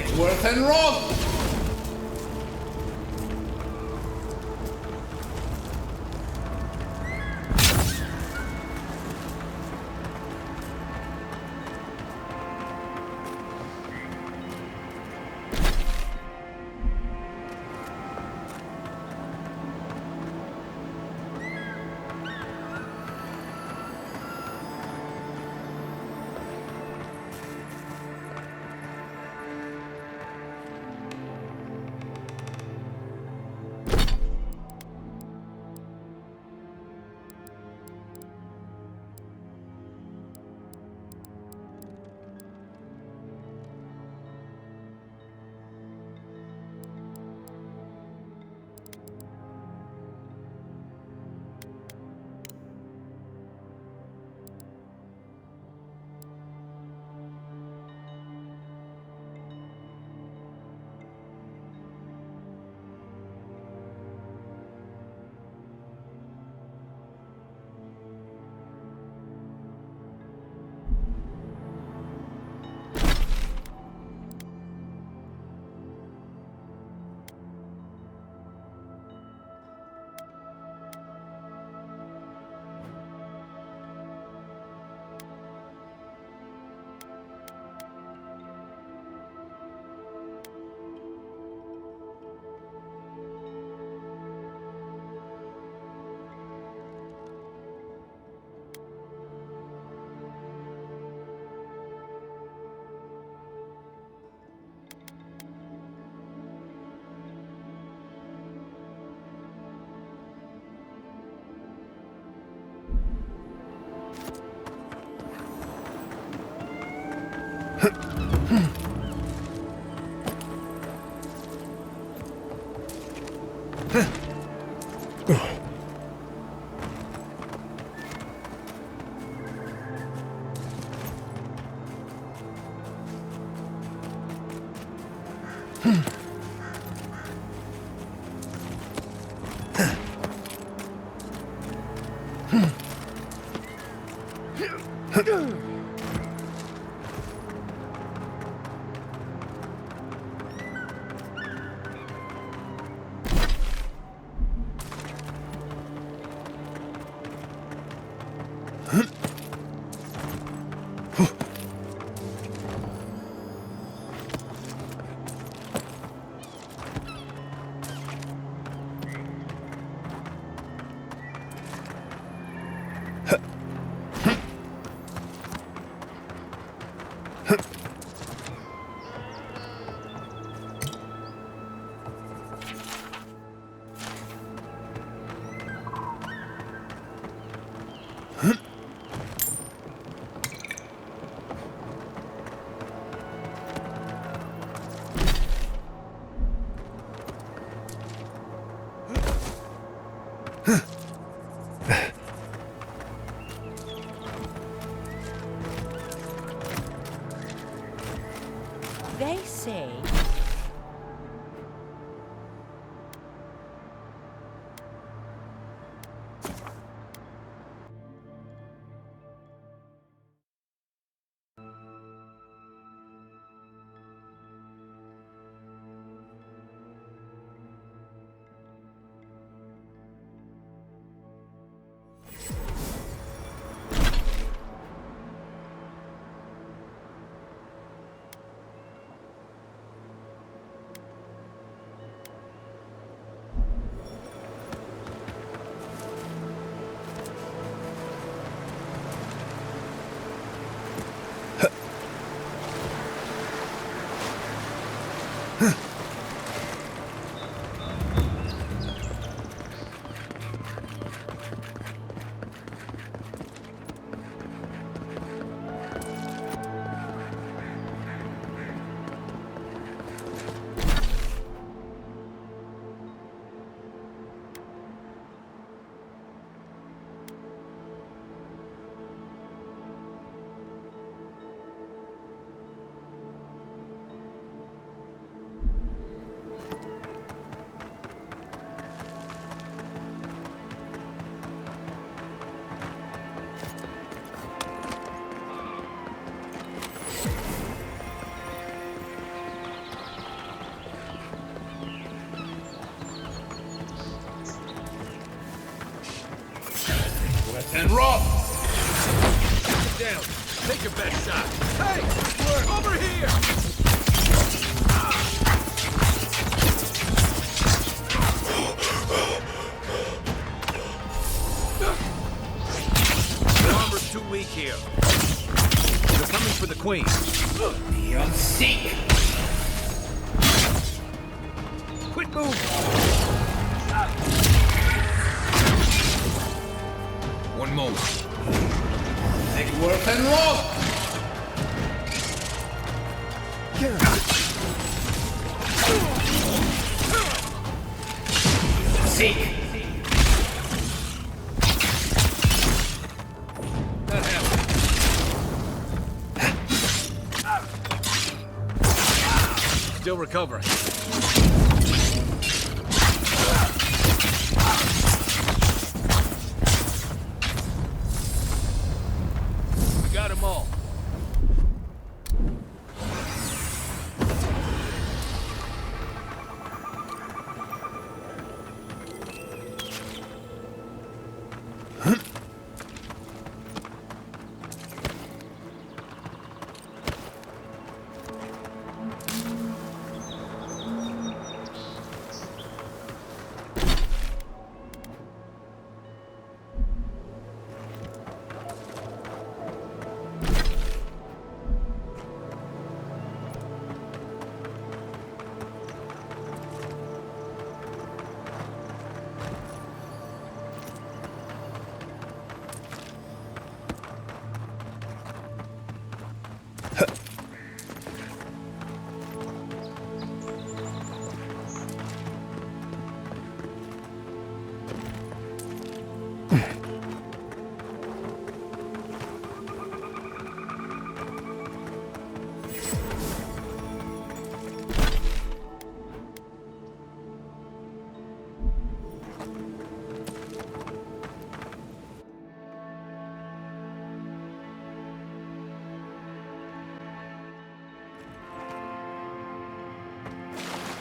Take worth and wrath! and rough! Down. Take your best shot. Hey! Over here! The armor's too weak here. They're coming for the queen. Beyond seek! Quit moving! One moment. Take worth and rough! Seek! That happened. Still recovering. We got them all.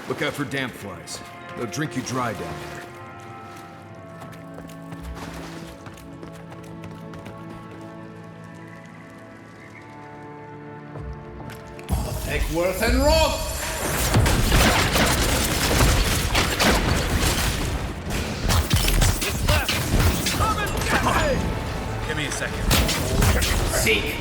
Look out for damp flies. They'll drink you dry down there. Take worth and rough! Give me a second. Seek!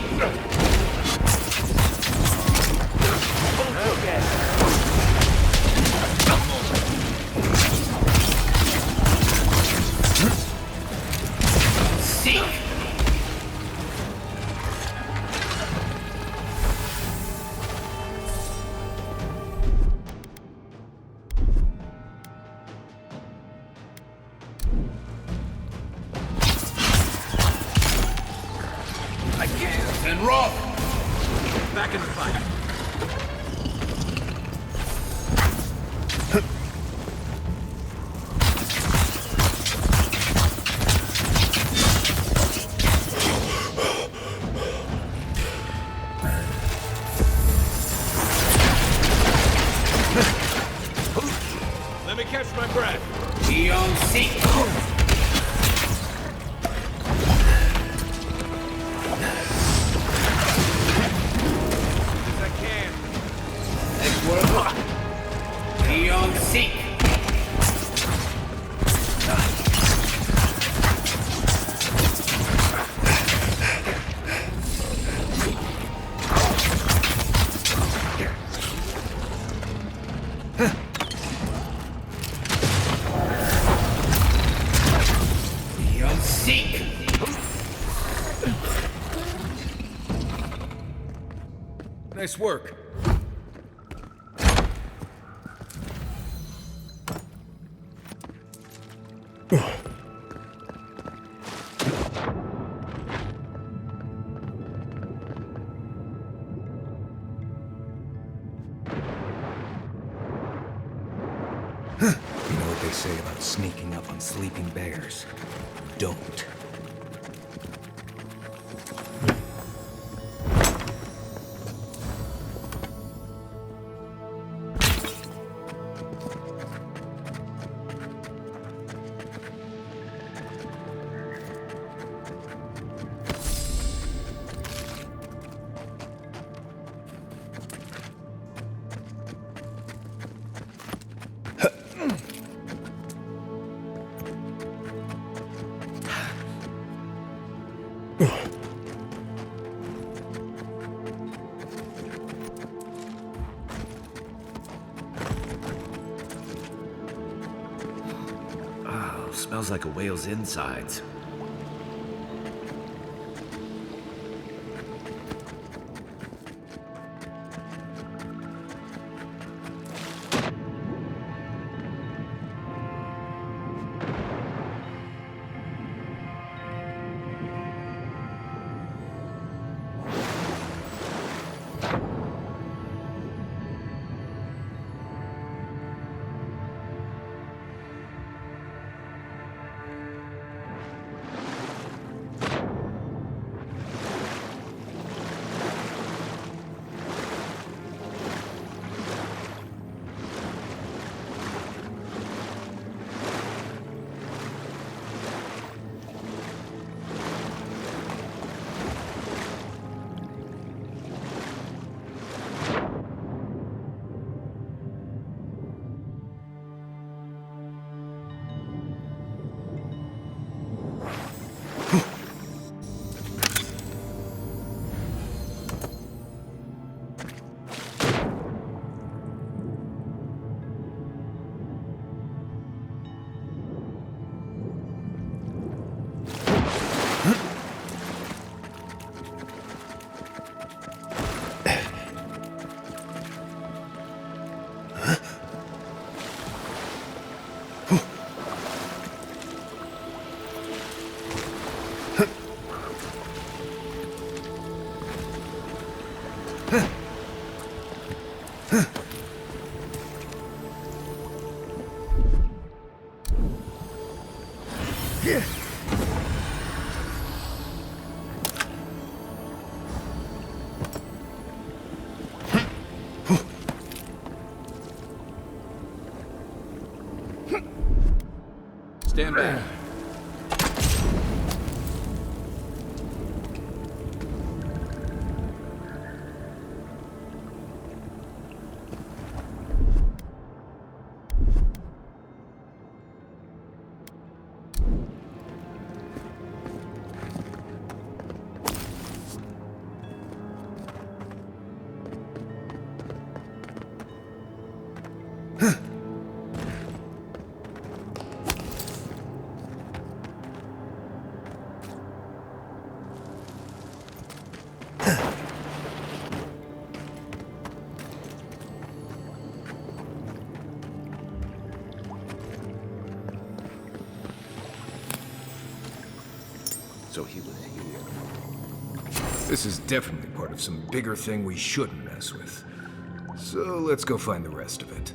Seek! I can't! And rough! Back in the fight. Let me catch my breath. Beyond seek! As I can. Take worth. Beyond seek! Beyond seek! Nice work. You know what they say about sneaking up on sleeping bears? Don't. Oh, smells like a whale's insides. Stand back. So he was here. This is definitely part of some bigger thing we shouldn't mess with. So let's go find the rest of it.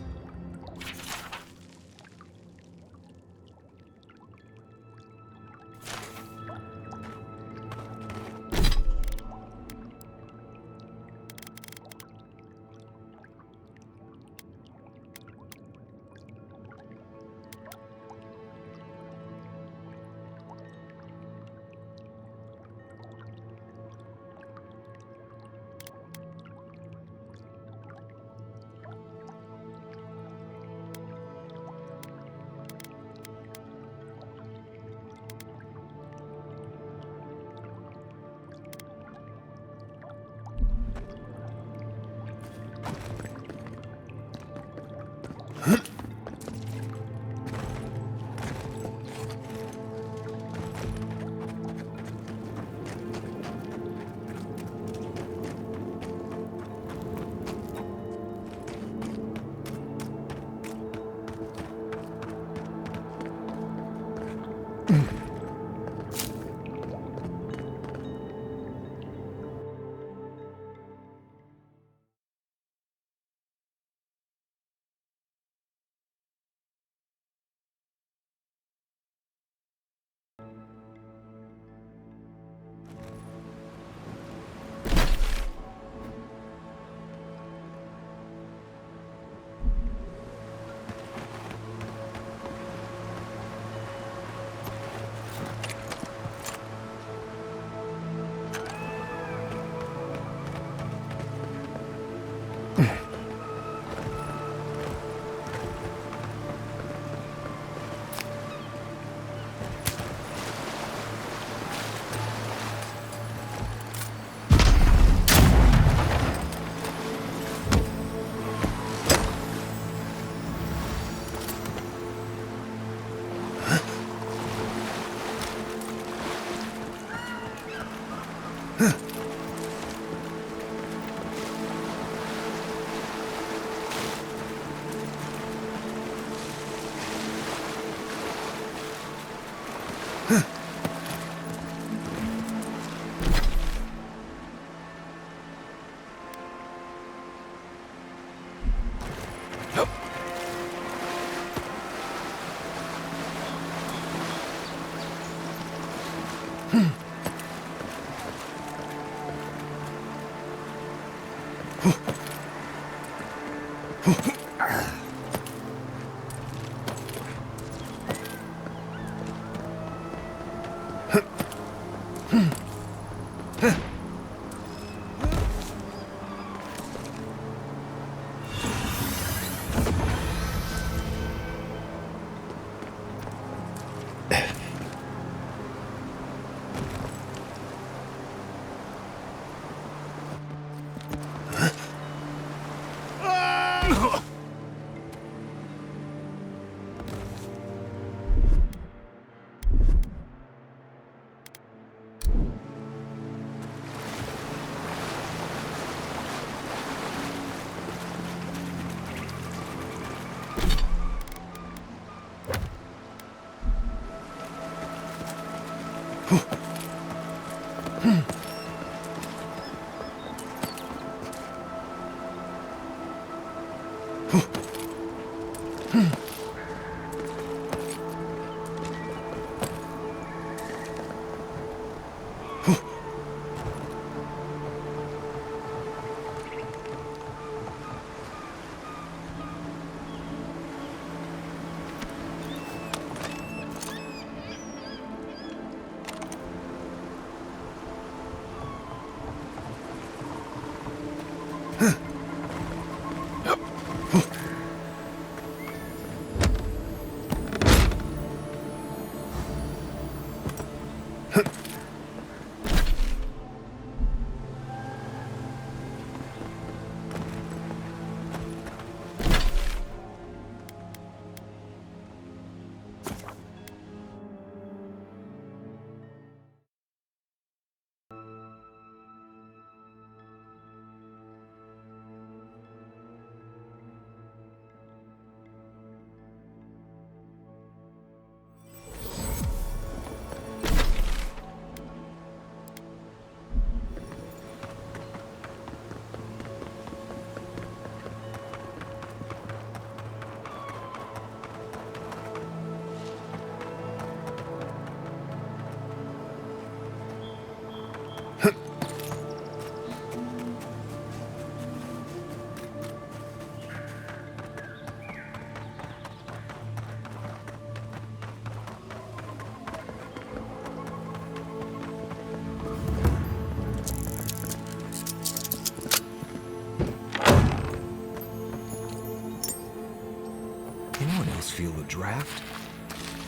Anyone else feel the draft?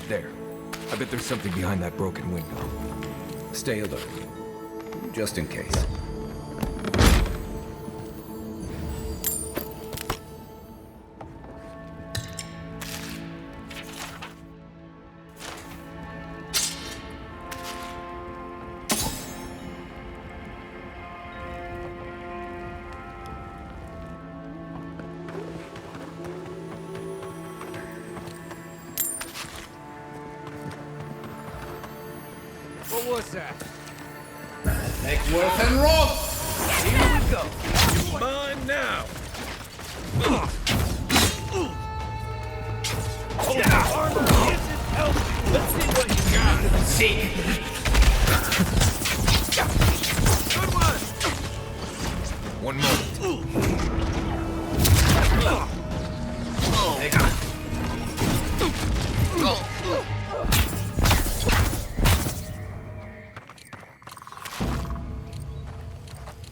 There. I bet there's something behind that broken window. Stay alert, just in case. What was that? Neckworth and Roth! Here we go. You're mine now. Hold the armor isn't healthy. Let's see what you got. See. Good one. One moment.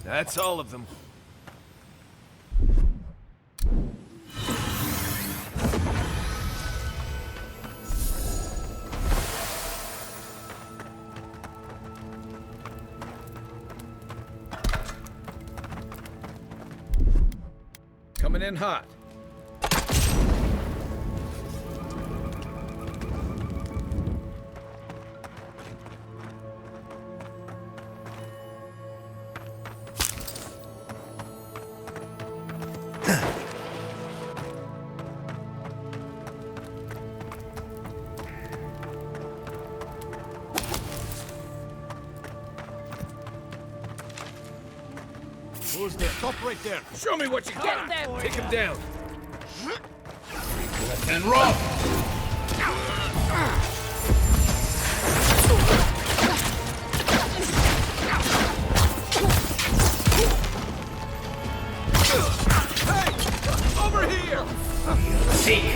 That's all of them. Coming in hot. Who's there? Stop right there. Show me what you got. Take him down. And roll. Hey! Over here! See.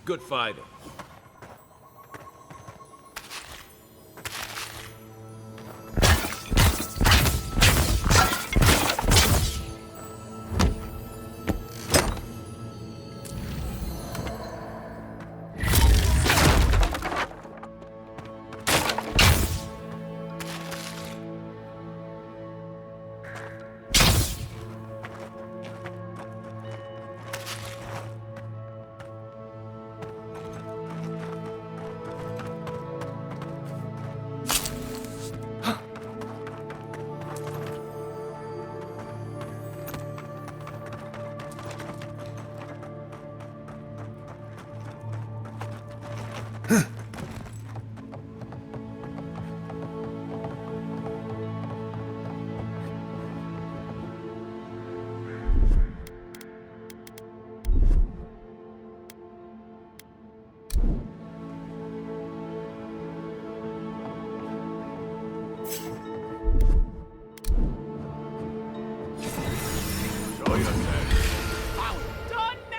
Good fighting.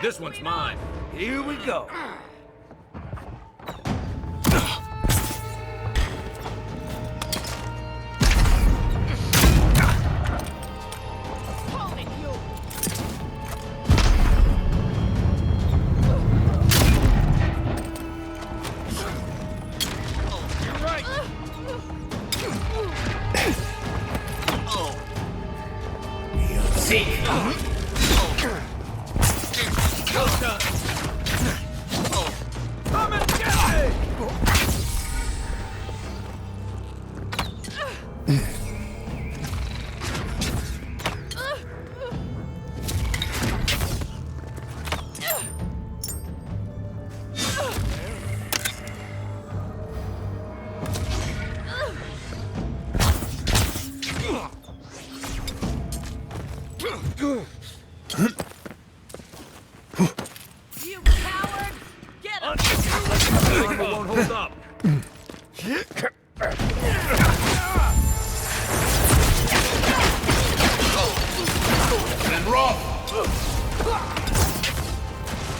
This one's mine. Here we go. You coward! Get him! Armor won't hold up. And roll!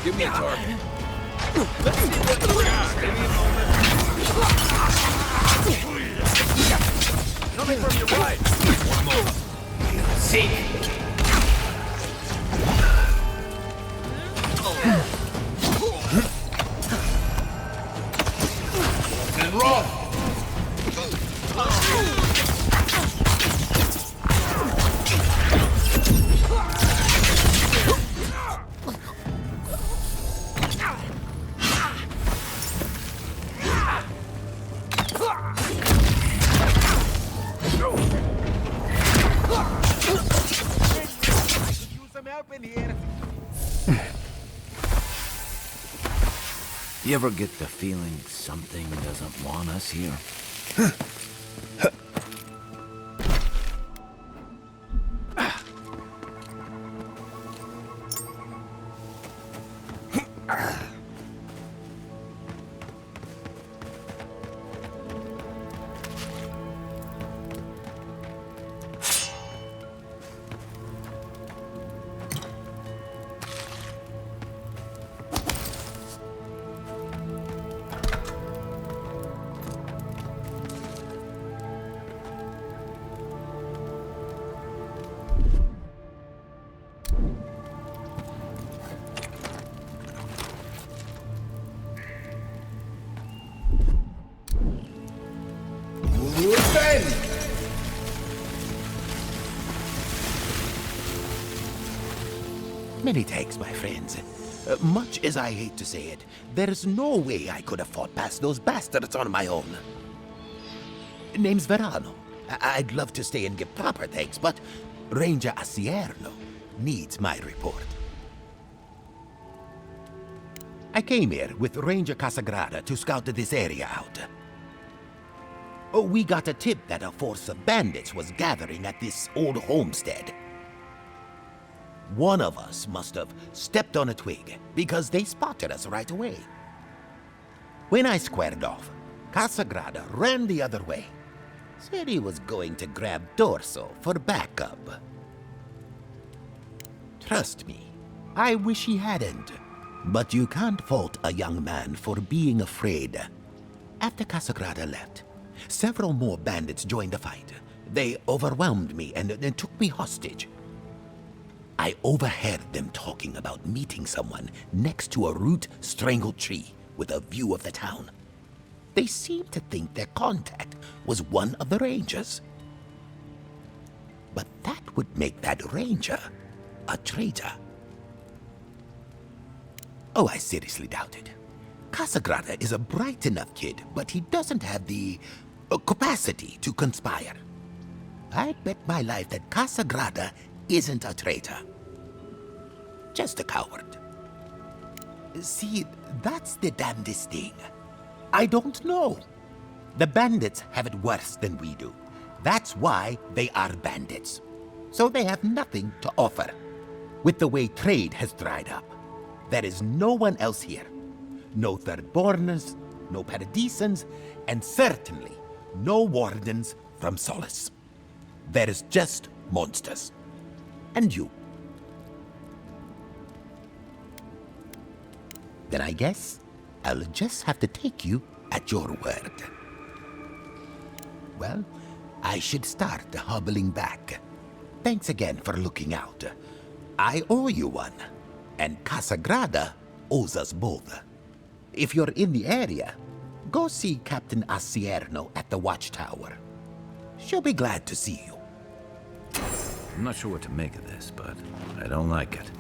Give me a target. Let's see what you got. Give me a moment. Coming from your right. One moment. See. And roll! You ever get the feeling something doesn't want us here? Many thanks, my friends. Much as I hate to say it, there's no way I could have fought past those bastards on my own. Name's Verano. I'd love to stay and give proper thanks, but Ranger Asierno needs my report. I came here with Ranger Casagrada to scout this area out. We got a tip that a force of bandits was gathering at this old homestead. One of us must have stepped on a twig because they spotted us right away. When I squared off, Casagrada ran the other way. Said he was going to grab Dorso for backup. Trust me, I wish he hadn't. But you can't fault a young man for being afraid. After Casagrada left, several more bandits joined the fight. They overwhelmed me and took me hostage. I overheard them talking about meeting someone next to a root-strangled tree with a view of the town. They seemed to think their contact was one of the rangers. But that would make that ranger a traitor. Oh, I seriously doubt it. Casagrada is a bright enough kid, but he doesn't have the capacity to conspire. I'd bet my life that Casagrada isn't a traitor. Just a coward. See, that's the damnedest thing. I don't know. The bandits have it worse than we do. That's why they are bandits. So they have nothing to offer. With the way trade has dried up, there is no one else here. No Thirdborners, no Paradisans, and certainly no wardens from Solace. There is just monsters. And you. Then I guess I'll just have to take you at your word. Well, I should start hobbling back. Thanks again for looking out. I owe you one, and Casagrada owes us both. If you're in the area, go see Captain Asierno at the watchtower. She'll be glad to see you. I'm not sure what to make of this, but I don't like it.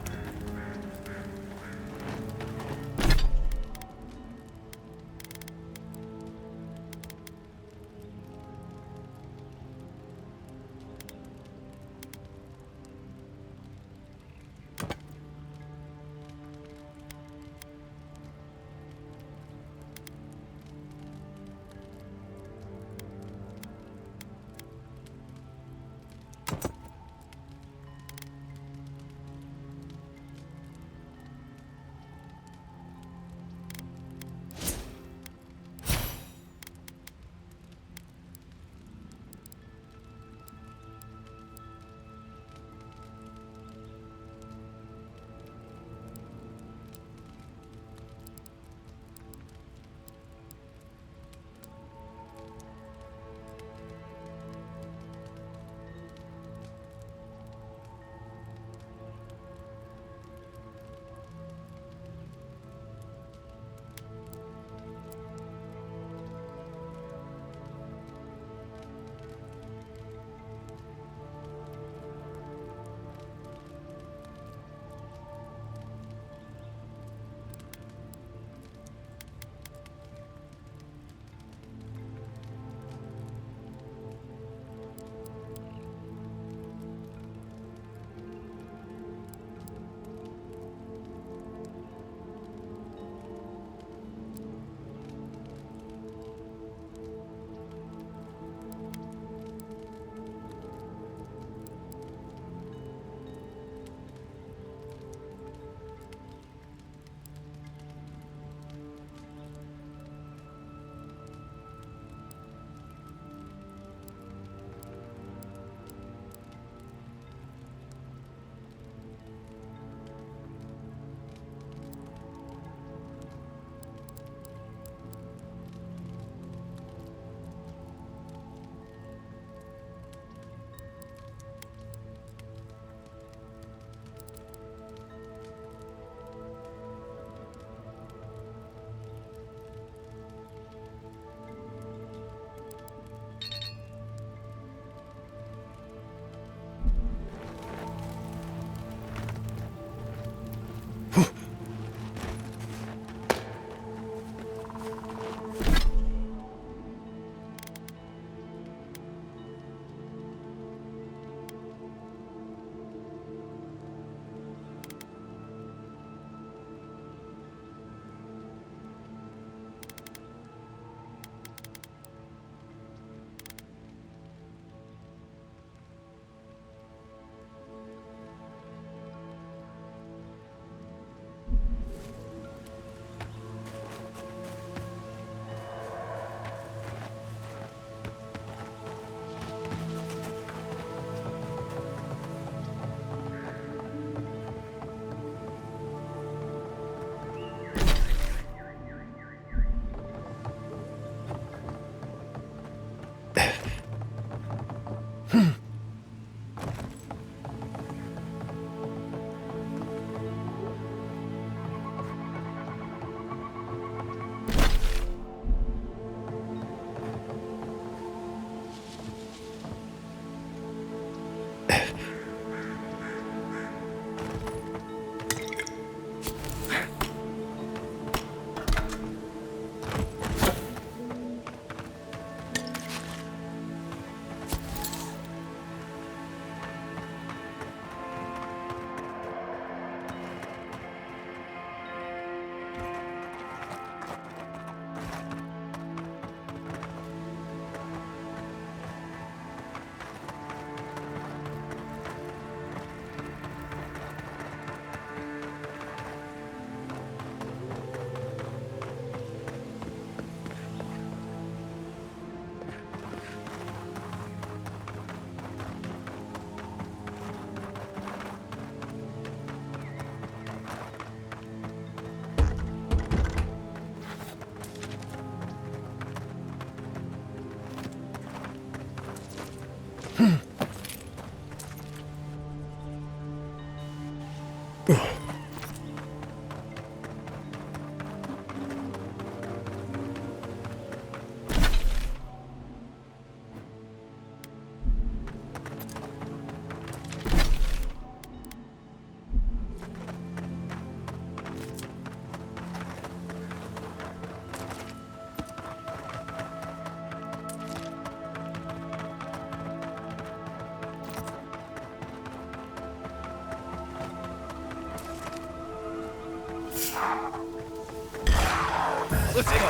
Let's go.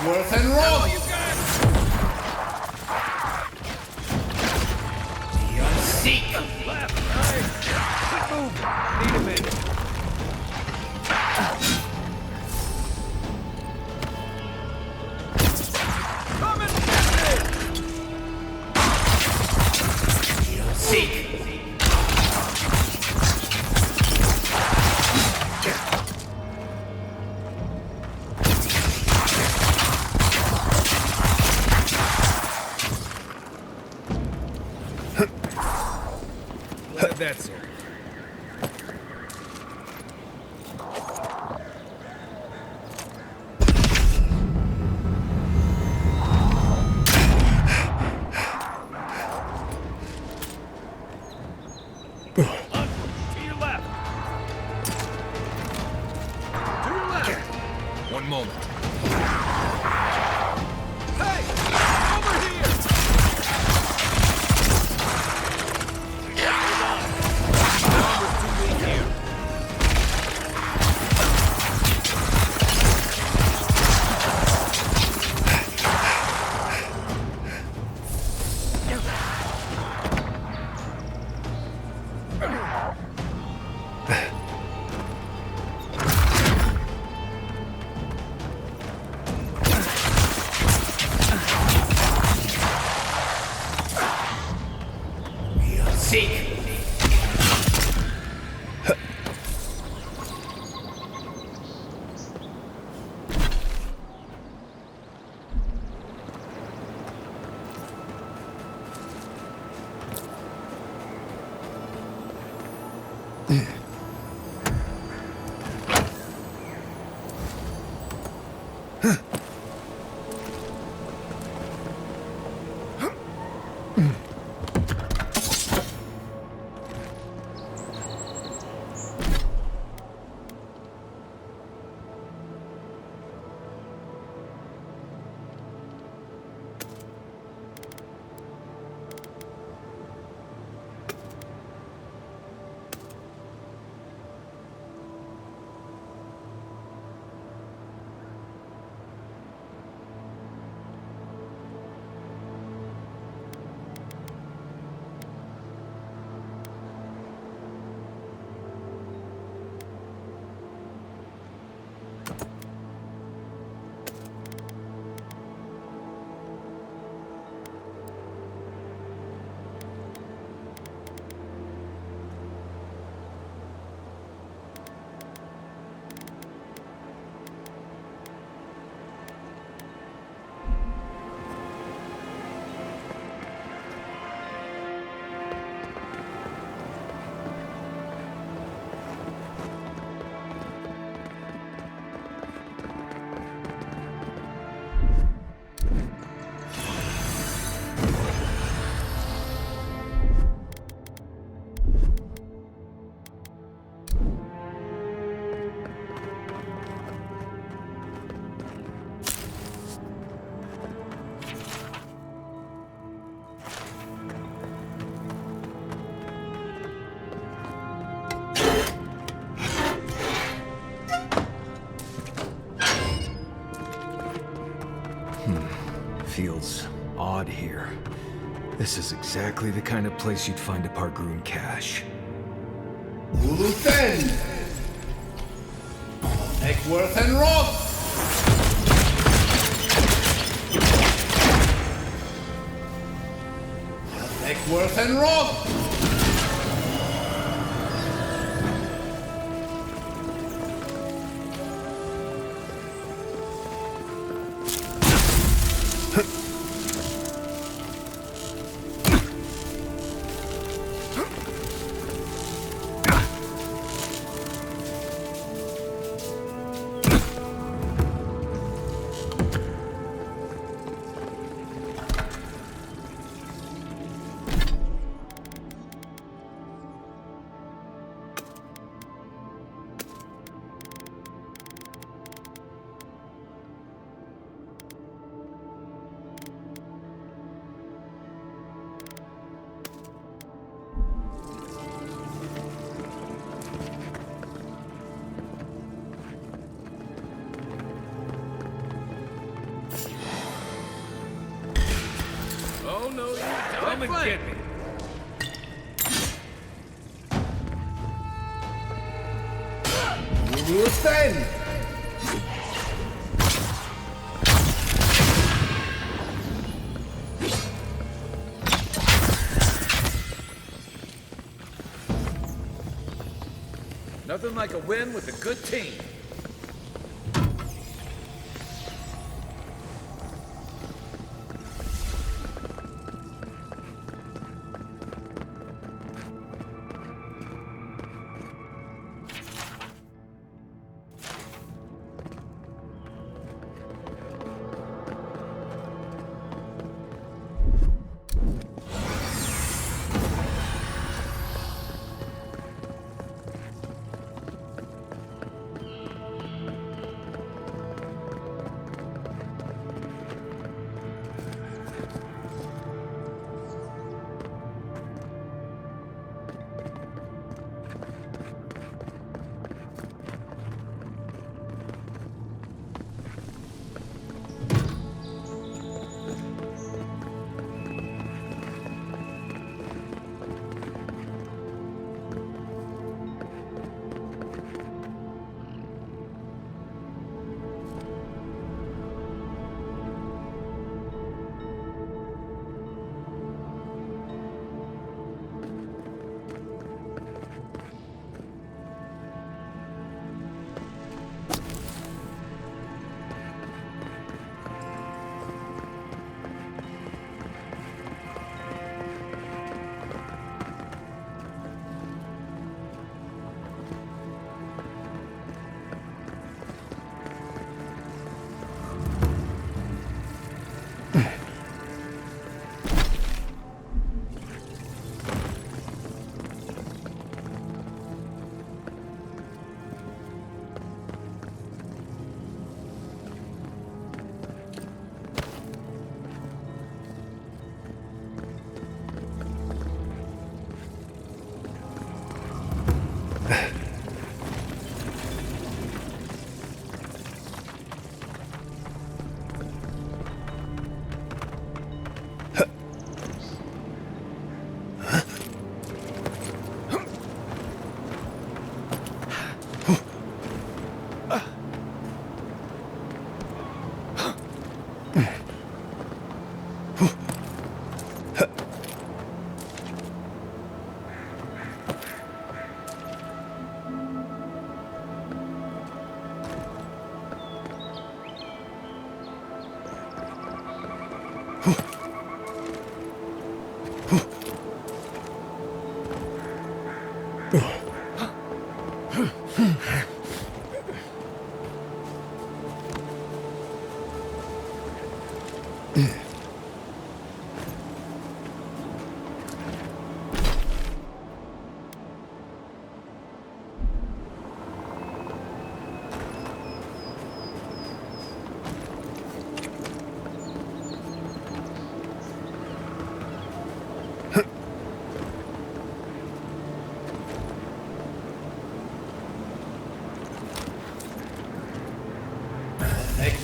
Worth and roll. You got Seek. left, right. Quick move. Need a minute. Come and get me. Seek. That's it. To your left. To your left. One moment. Hey! Over here! Numbers too weak here. Seek. Feels odd here. This is exactly the kind of place you'd find a Pargroon cache. Uluten. Eckworth and Roth. Eckworth and Roth. and get me. Stand. Nothing like a win with a good team.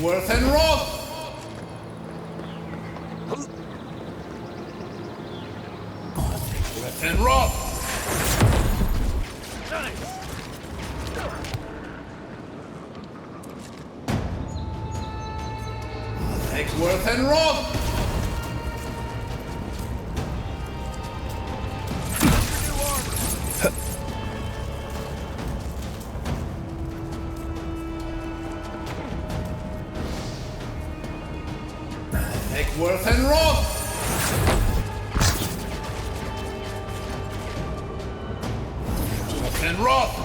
Worth and Roth! Worth and Roth! Take Worth and Roth! Worth and Roth! Worth and Roth!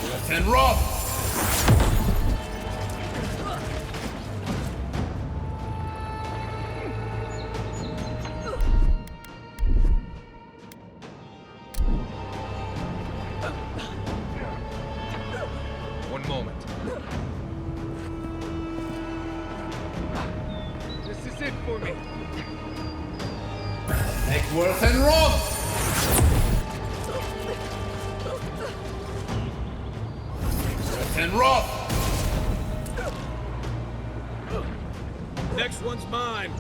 Worth and Roth! This is it for me. worth and rot! Worth and rot! Next one's mine.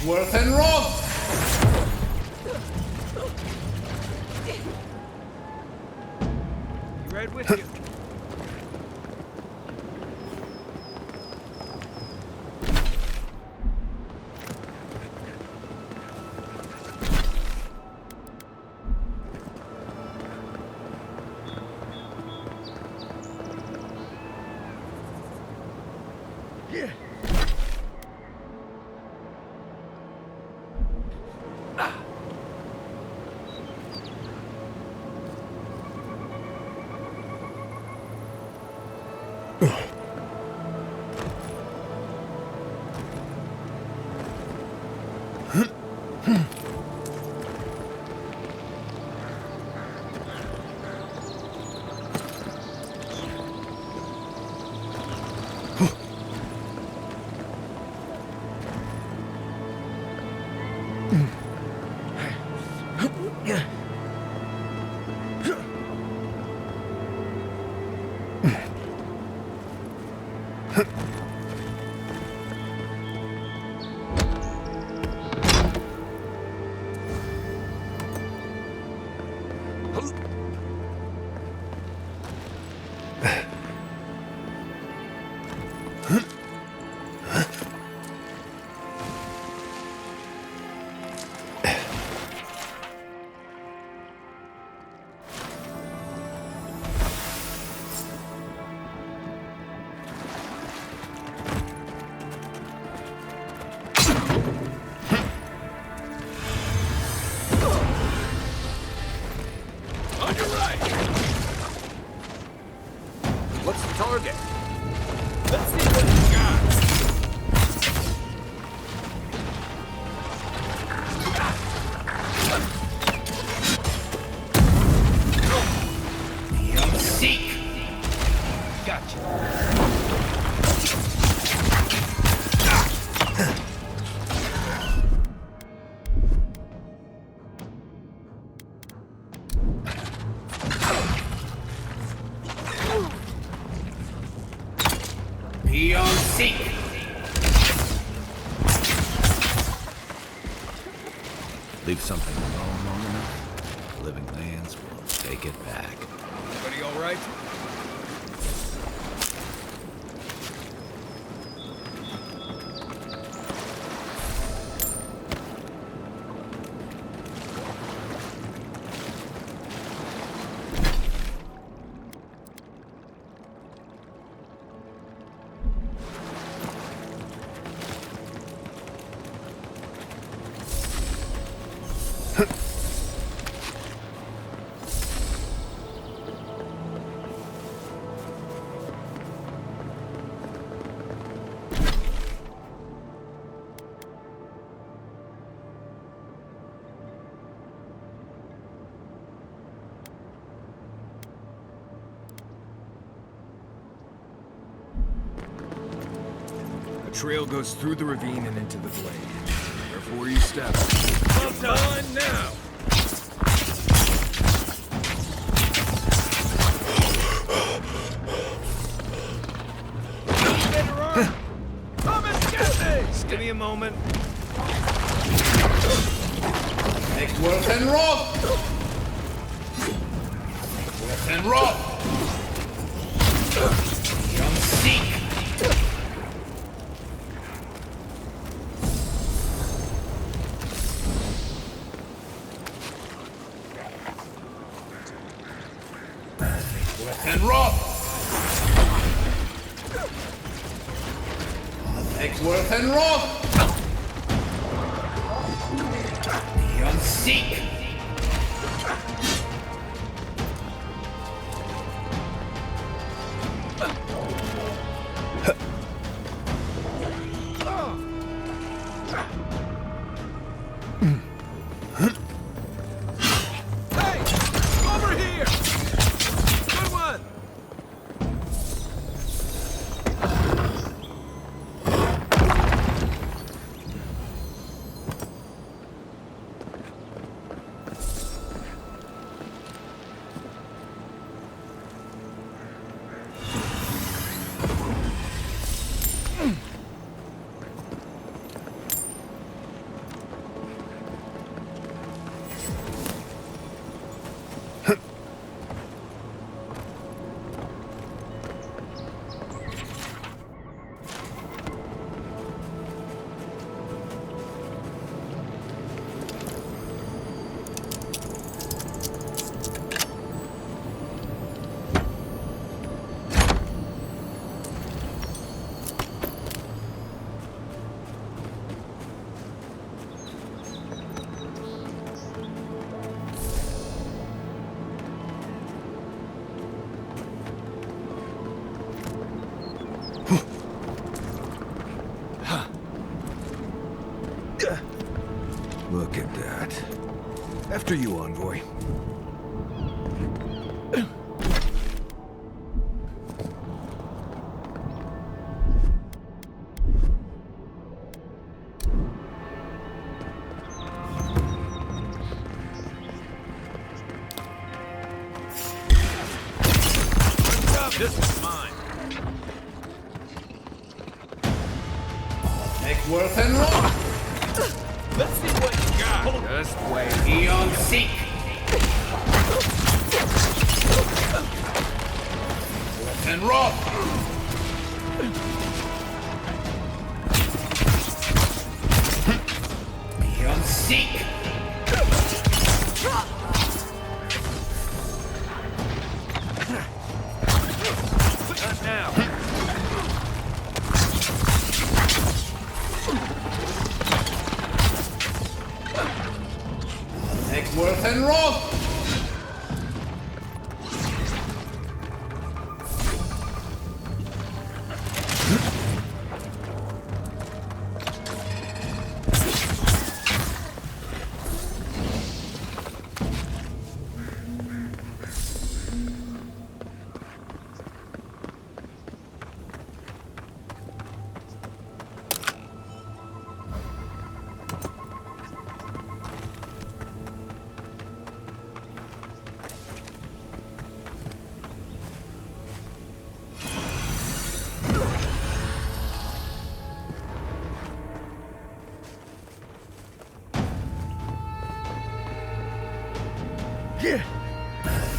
Worth and rot! Right with you. What's the target? Let's see what you got. Seek! Gotcha. Beyond seek! Leave something alone long enough, the living lands will take it back. Everybody all right? The trail goes through the ravine and into the glade. Careful where you step. On now! Come and get me! Just give me a moment. Make worth and rot! Worth and rot! Beyond seek! Worth and rot! Make worth and rot! Beyond seek! Hey! Over here! Good one! After you, envoy. This is mine. Make worth and rock. Let's see what you got. Just wait. Eon seek. Worth and rock. Eon seek. Not now. Make worth and rock.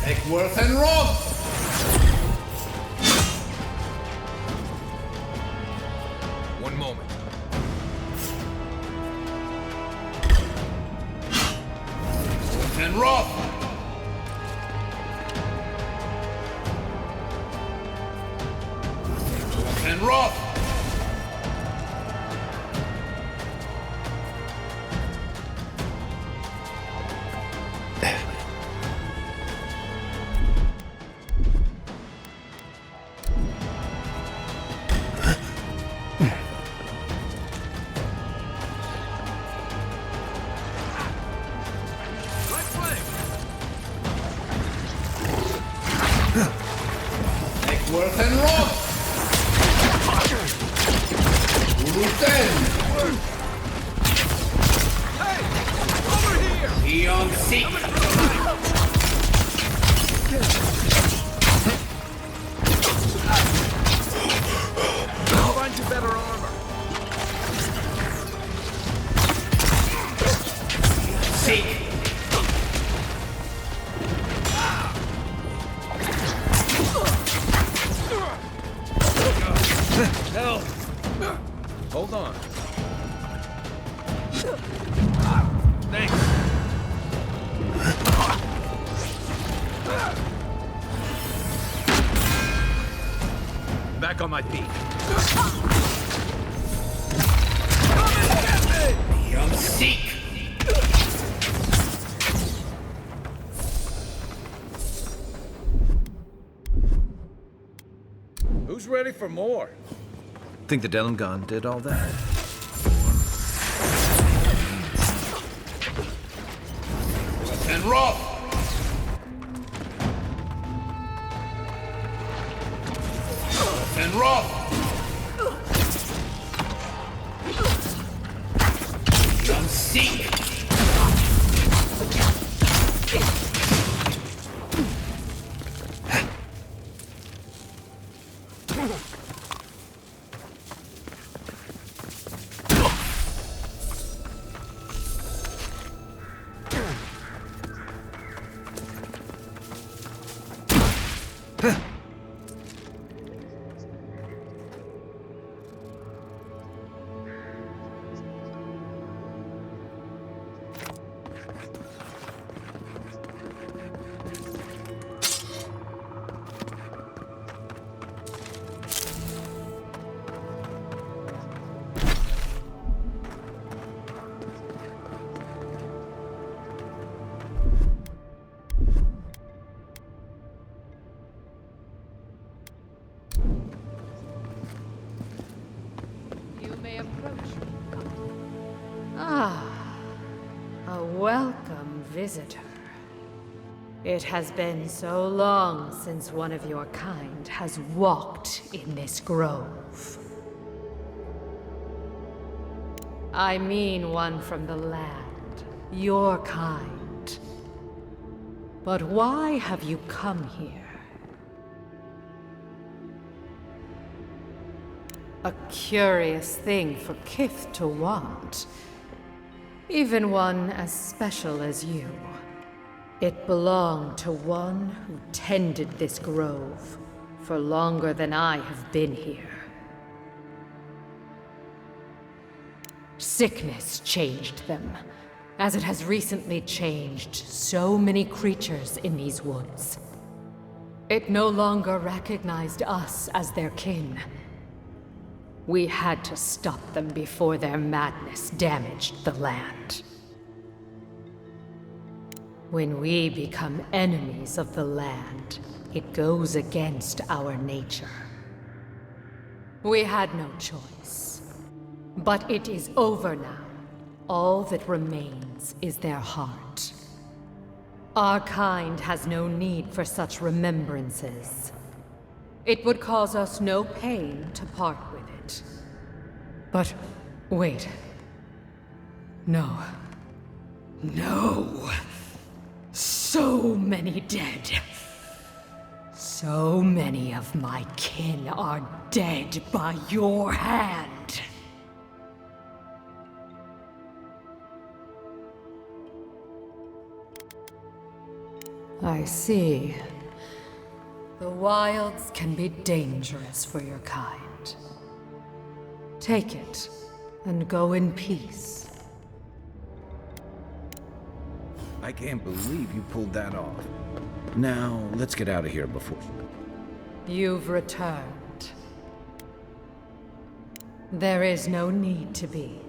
Make worth and rock. One moment. Worth and rock. Worth and rock. Make worth and rock. Hey, over here. Eon seek. I'll find you better armor. Seek. Help! Hold on. Thanks. Back on my feet. Come and get me! Eon seek. Who's ready for more? Think the Delamgon did all that? Worth and rock. Worth and rock. Eon seek. Ah, a welcome visitor. It has been so long since one of your kind has walked in this grove. I mean one from the land, your kind. But why have you come here? A curious thing for Kith to want. Even one as special as you. It belonged to one who tended this grove for longer than I have been here. Sickness changed them, as it has recently changed so many creatures in these woods. It no longer recognized us as their kin. We had to stop them before their madness damaged the land. When we become enemies of the land, it goes against our nature. We had no choice. But it is over now. All that remains is their heart. Our kind has no need for such remembrances. It would cause us no pain to part with it. But wait. No. No! So many dead. So many of my kin are dead by your hand. I see. The wilds can be dangerous for your kind. Take it, and go in peace. I can't believe you pulled that off. Now, let's get out of here before... You've returned. There is no need to be.